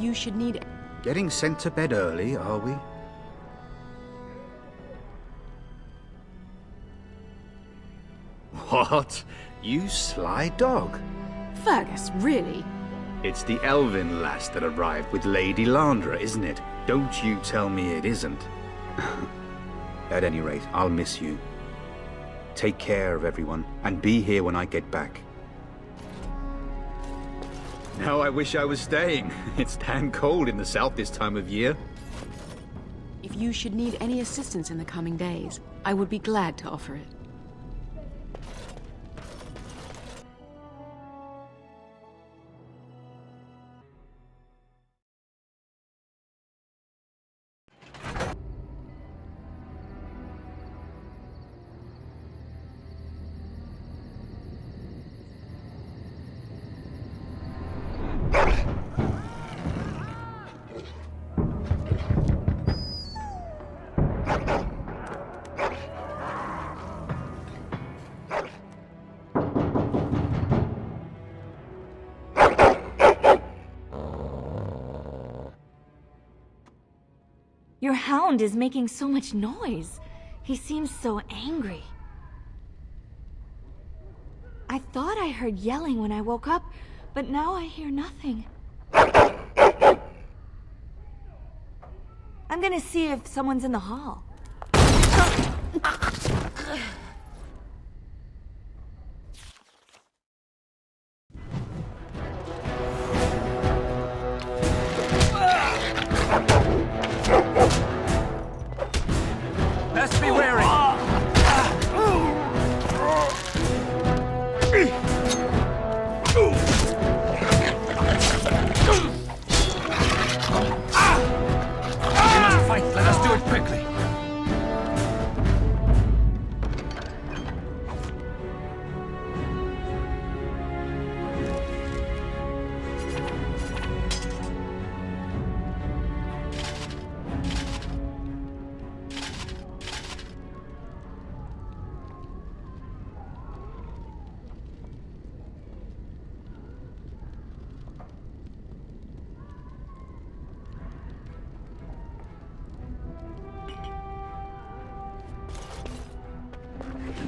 you should need... Getting sent to bed early, are we? What? You sly dog? Fergus, really? It's the elven lass that arrived with Lady Landra, isn't it? Don't you tell me it isn't. At any rate, I'll miss you. Take care of everyone, and be here when I get back. Now I wish I was staying. It's damn cold in the south this time of year. If you should need any assistance in the coming days, I would be glad to offer it. Your hound is making so much noise. He seems so angry. I thought I heard yelling when I woke up, but now I hear nothing. I'm gonna see if someone's in the hall. Best be wary! We must fight. Let us do it quickly.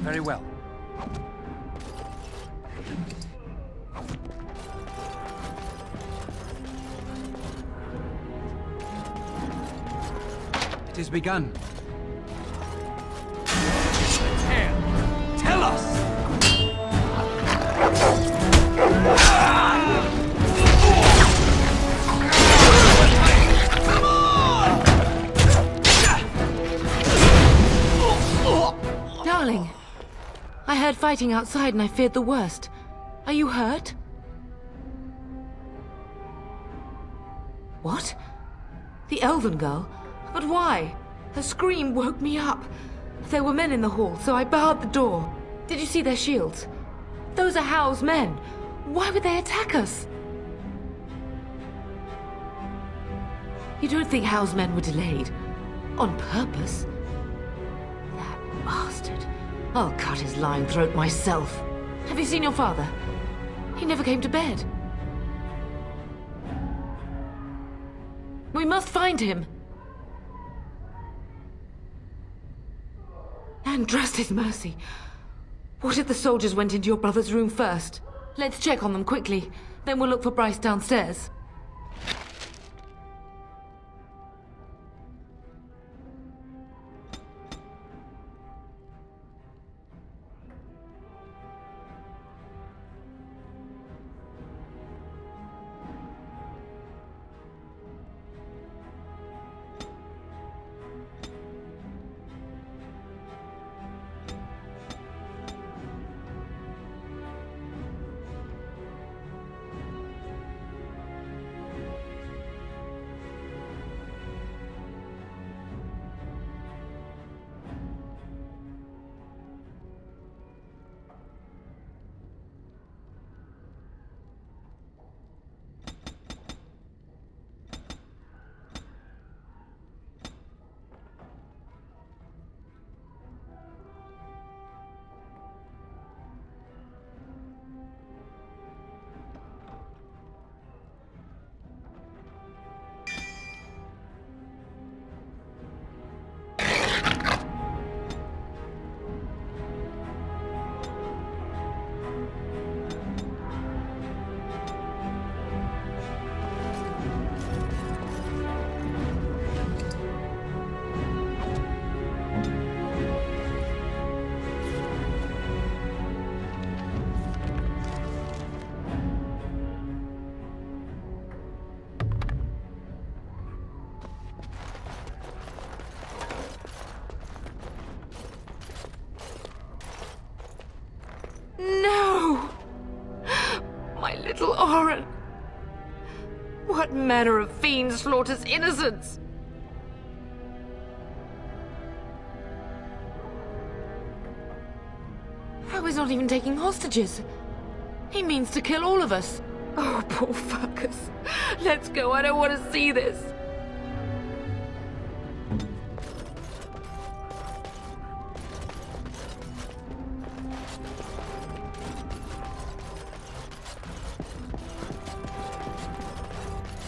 Very well. It is begun. Tell us! Darling, I heard fighting outside and I feared the worst. Are you hurt? What? The elven girl? But why? Her scream woke me up. There were men in the hall, so I barred the door. Did you see their shields? Those are Howe's men. Why would they attack us? You don't think Howe's men were delayed? On purpose? That bastard. I'll cut his lying throat myself. Have you seen your father? He never came to bed. We must find him. And trust his mercy. What if the soldiers went into your brother's room first? Let's check on them quickly. Then we'll look for Bryce downstairs. No! My little Oren! What manner of fiend slaughters innocents? Oh, he's not even taking hostages. He means to kill all of us. Oh, poor fuckers. Let's go, I don't want to see this.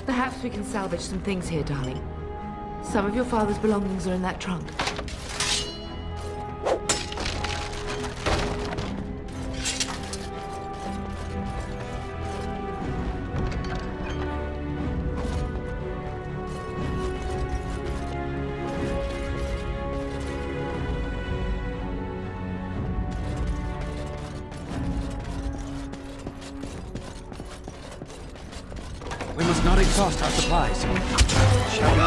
Perhaps we can salvage some things here, darling. Some of your father's belongings are in that trunk. We must not exhaust our supplies. Shall we?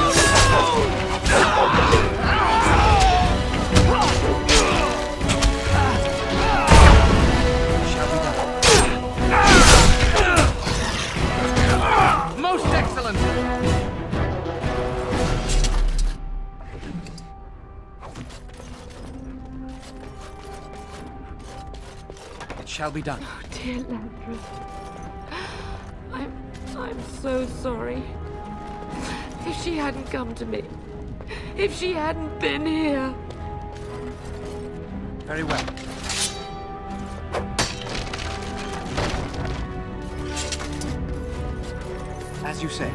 Most excellent! It shall be done. Oh, dear Landra. I'm so sorry. If she hadn't come to me, if she hadn't been here. Very well. As you say.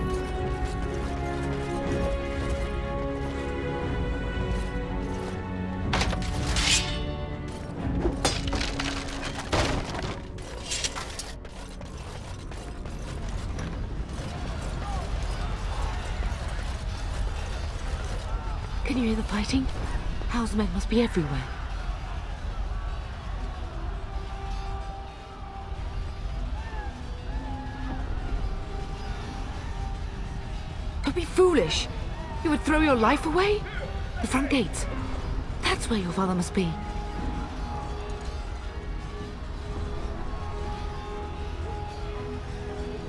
Can you hear the fighting? Hal's men must be everywhere. Don't be foolish. You would throw your life away? The front gates. That's where your father must be.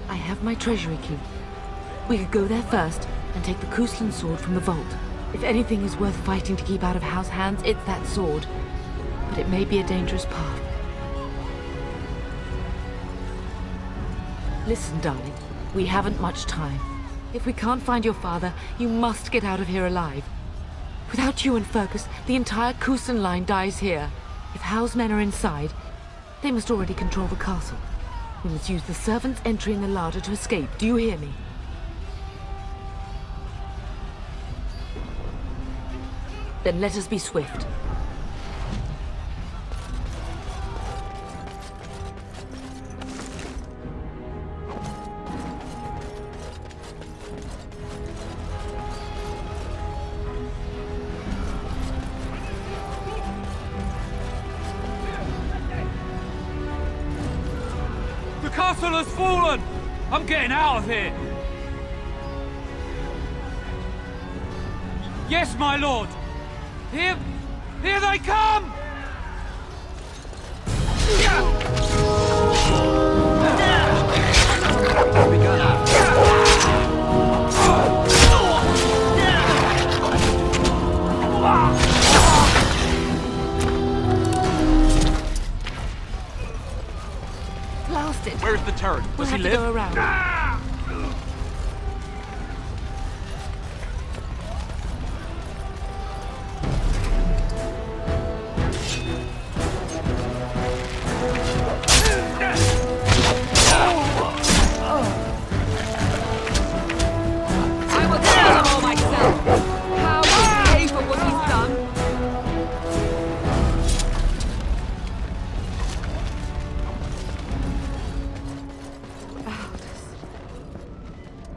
I have my treasury key. We could go there first and take the Kuslan sword from the vault. If anything is worth fighting to keep out of Hal's hands, it's that sword. But it may be a dangerous path. Listen, darling. We haven't much time. If we can't find your father, you must get out of here alive. Without you and Fergus, the entire Kuslan line dies here. If Hal's men are inside, they must already control the castle. We must use the servants' entry in the larder to escape. Do you hear me? Then let us be swift. The castle has fallen! I'm getting out of here! Yes, my lord! Here they come! Blasted! Where's the turret? We'll Does he have to live? go around.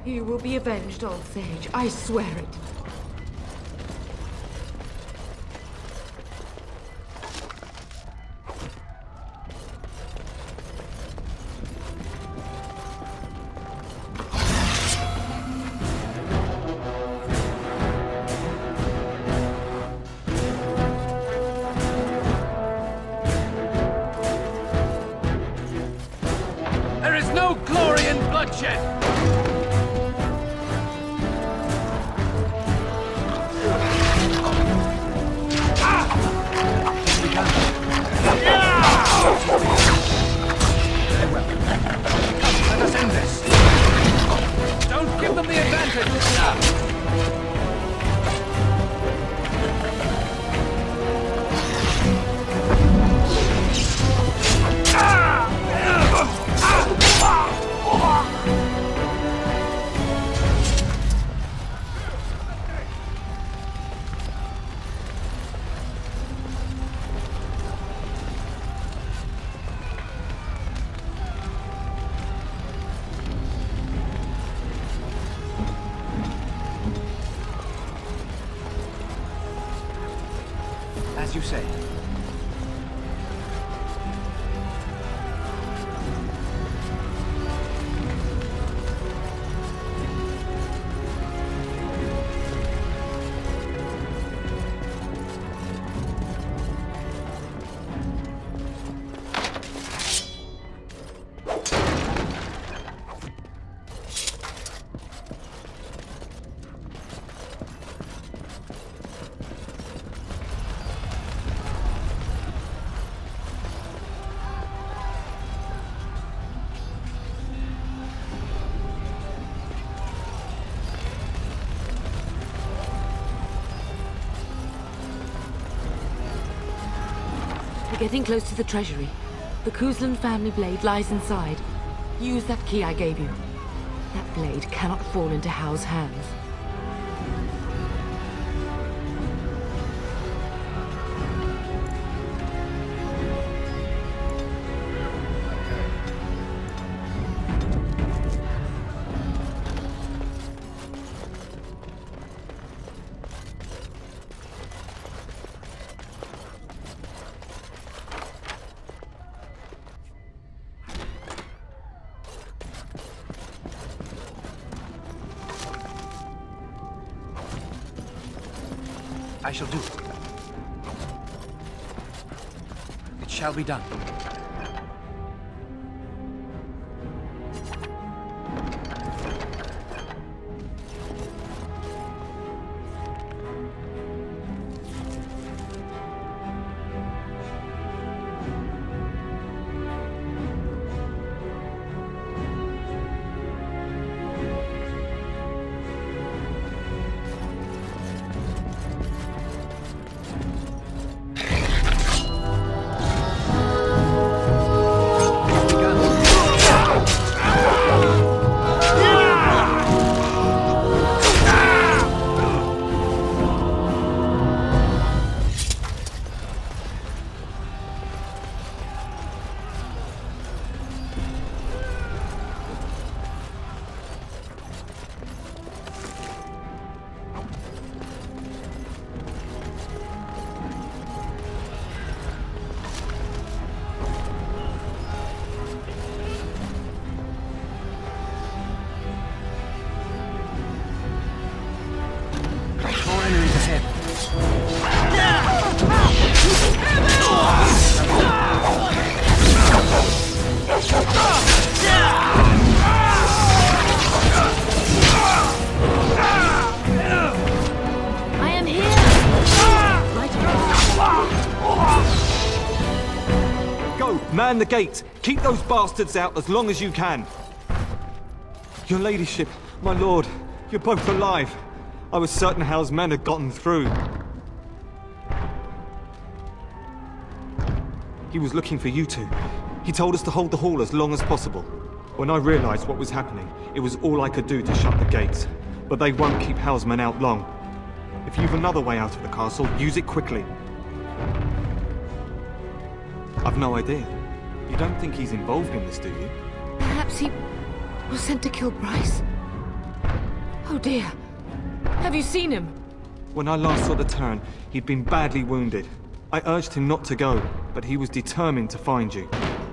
You will be avenged, old sage. I swear it. no glory in bloodshed! Let us end this. Don't give them the advantage. As you say. We're getting close to the treasury. The Kuzlan family blade lies inside. Use that key I gave you. That blade cannot fall into Hal's hands. I shall do it. It shall be done. Man the gate! Keep those bastards out as long as you can! Your ladyship, my lord, you're both alive. I was certain Hal's men had gotten through. He was looking for you two. He told us to hold the hall as long as possible. When I realized what was happening, it was all I could do to shut the gates. But they won't keep Hal's men out long. If you've another way out of the castle, use it quickly. I've no idea. You don't think he's involved in this, do you? Perhaps he was sent to kill Bryce? Oh dear. Have you seen him? When I last saw the Terran, he'd been badly wounded. I urged him not to go, but he was determined to find you.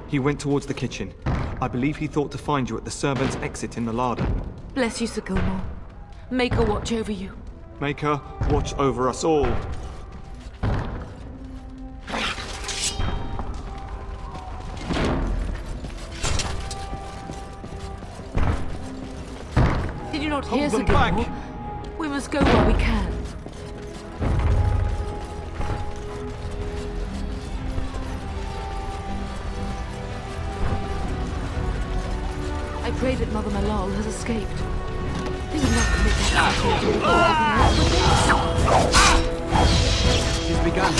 He went towards the kitchen. I believe he thought to find you at the servants' exit in the larder. Bless you, Sir Gilmore. Make her watch over you. Make her watch over us all. not Hold here, them Sir back. Gilmore. We must go while we can. I pray that Mother Malal has escaped. They would not commit that act. She's begun.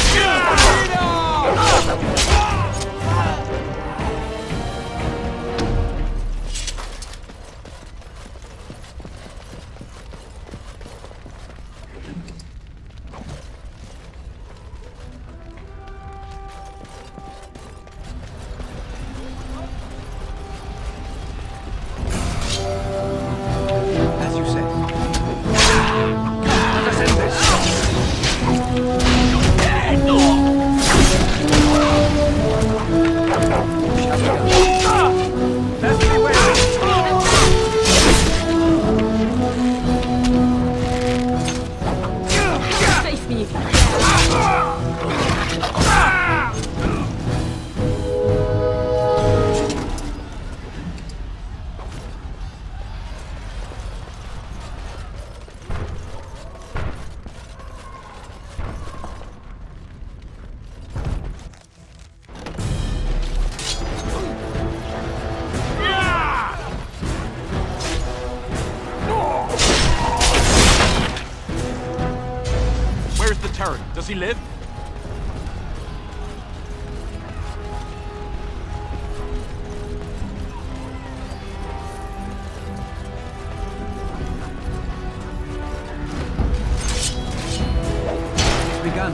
As you say. Let us end this. Let's be wary. Face me if you Where is the Terran? Does he live? She's begun.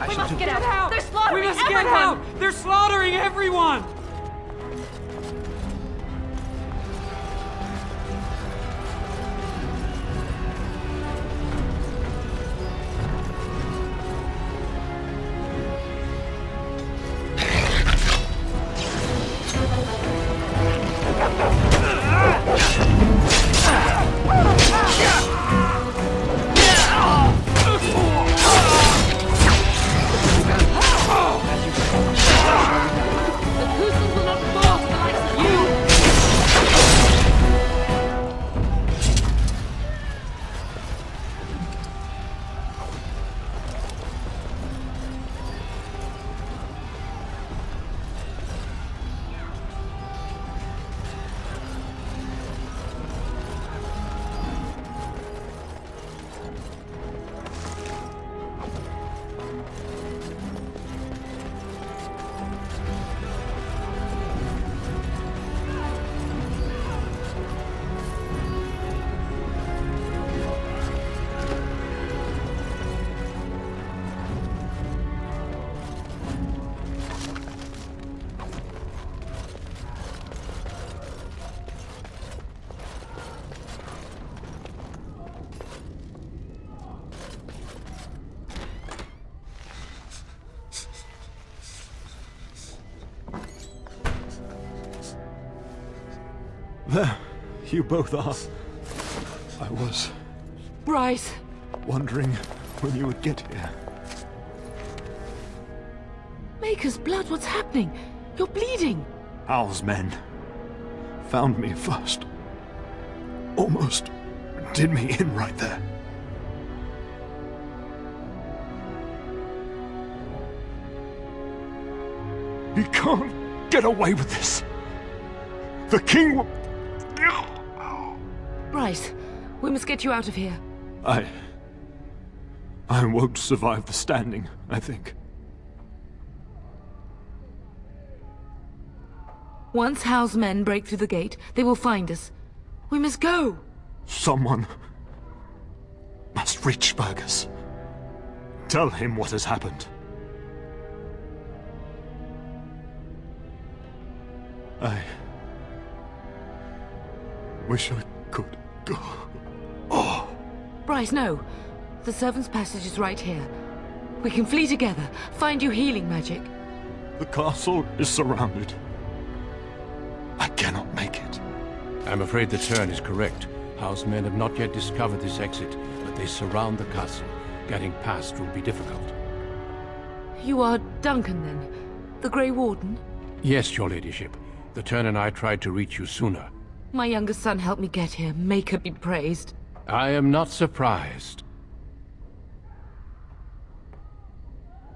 We must get out! They're slaughtering everyone! We must get out! They're slaughtering everyone! There, you both are. I was Bryce! wondering when you would get here. Maker's blood, what's happening? You're bleeding! Al's men found me first. Almost did me in right there. He can't get away with this. The king will... Bryce, we must get you out of here. I won't survive the standing, I think. Once Hal's men break through the gate, they will find us. We must go! Someone must reach Fergus. Tell him what has happened. Wish I could go. Bryce, no. The servant's passage is right here. We can flee together, find you healing magic. The castle is surrounded. I cannot make it. I'm afraid the Tern is correct. House men have not yet discovered this exit, but they surround the castle. Getting past will be difficult. You are Duncan, then? The Grey Warden? Yes, your ladyship. The Tern and I tried to reach you sooner. My younger son helped me get here. Make her be praised. I am not surprised.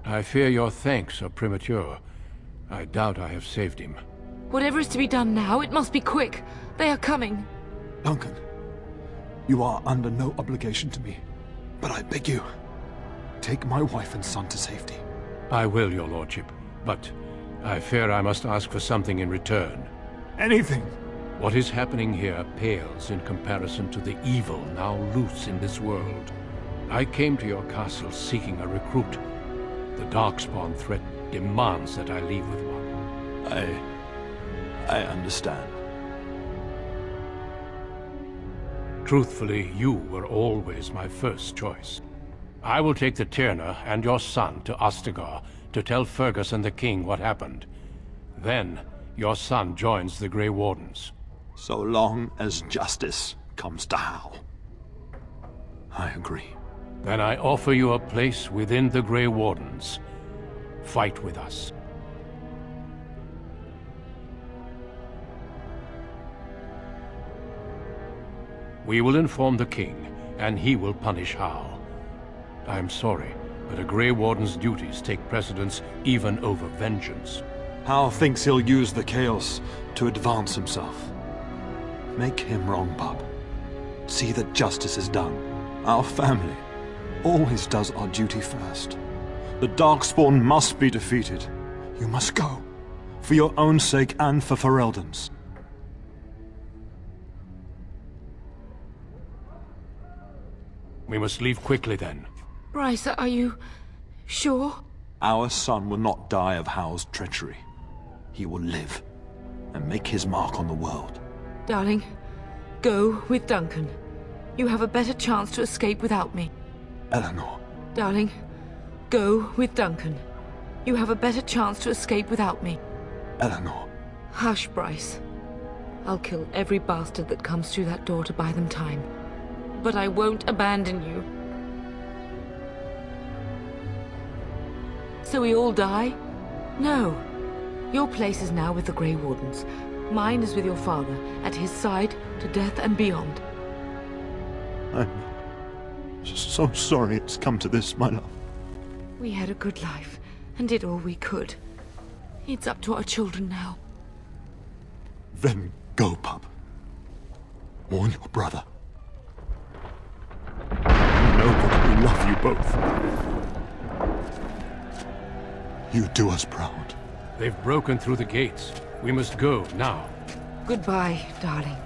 I fear your thanks are premature. I doubt I have saved him. Whatever is to be done now, it must be quick. They are coming. Duncan, you are under no obligation to me, but I beg you, take my wife and son to safety. I will, your lordship, but I fear I must ask for something in return. Anything. What is happening here pales in comparison to the evil now loose in this world. I came to your castle seeking a recruit. The Darkspawn threat demands that I leave with one. I understand. Truthfully, you were always my first choice. I will take the Tyrna and your son to Ostagar to tell Fergus and the king what happened. Then, your son joins the Grey Wardens. So long as justice comes to Hal. I agree. Then I offer you a place within the Grey Wardens. Fight with us. We will inform the king, and he will punish Hal. I am sorry, but a Grey Warden's duties take precedence even over vengeance. Hal thinks he'll use the chaos to advance himself. Make him wrong, bub. See that justice is done. Our family always does our duty first. The Darkspawn must be defeated. You must go. For your own sake and for Ferelden's. We must leave quickly then. Bryce, are you sure? Our son will not die of Hal's treachery. He will live and make his mark on the world. Darling, go with Duncan. You have a better chance to escape without me. Eleanor. Darling, go with Duncan. You have a better chance to escape without me. Eleanor. Hush, Bryce. I'll kill every bastard that comes through that door to buy them time. But I won't abandon you. So we all die? No. Your place is now with the Grey Wardens. Mine is with your father, at his side, to death and beyond. I'm so sorry it's come to this, my love. We had a good life, and did all we could. It's up to our children now. Then go, pup. Warn your brother. Know that we love you both. You do us proud. They've broken through the gates. We must go now. Goodbye, darling.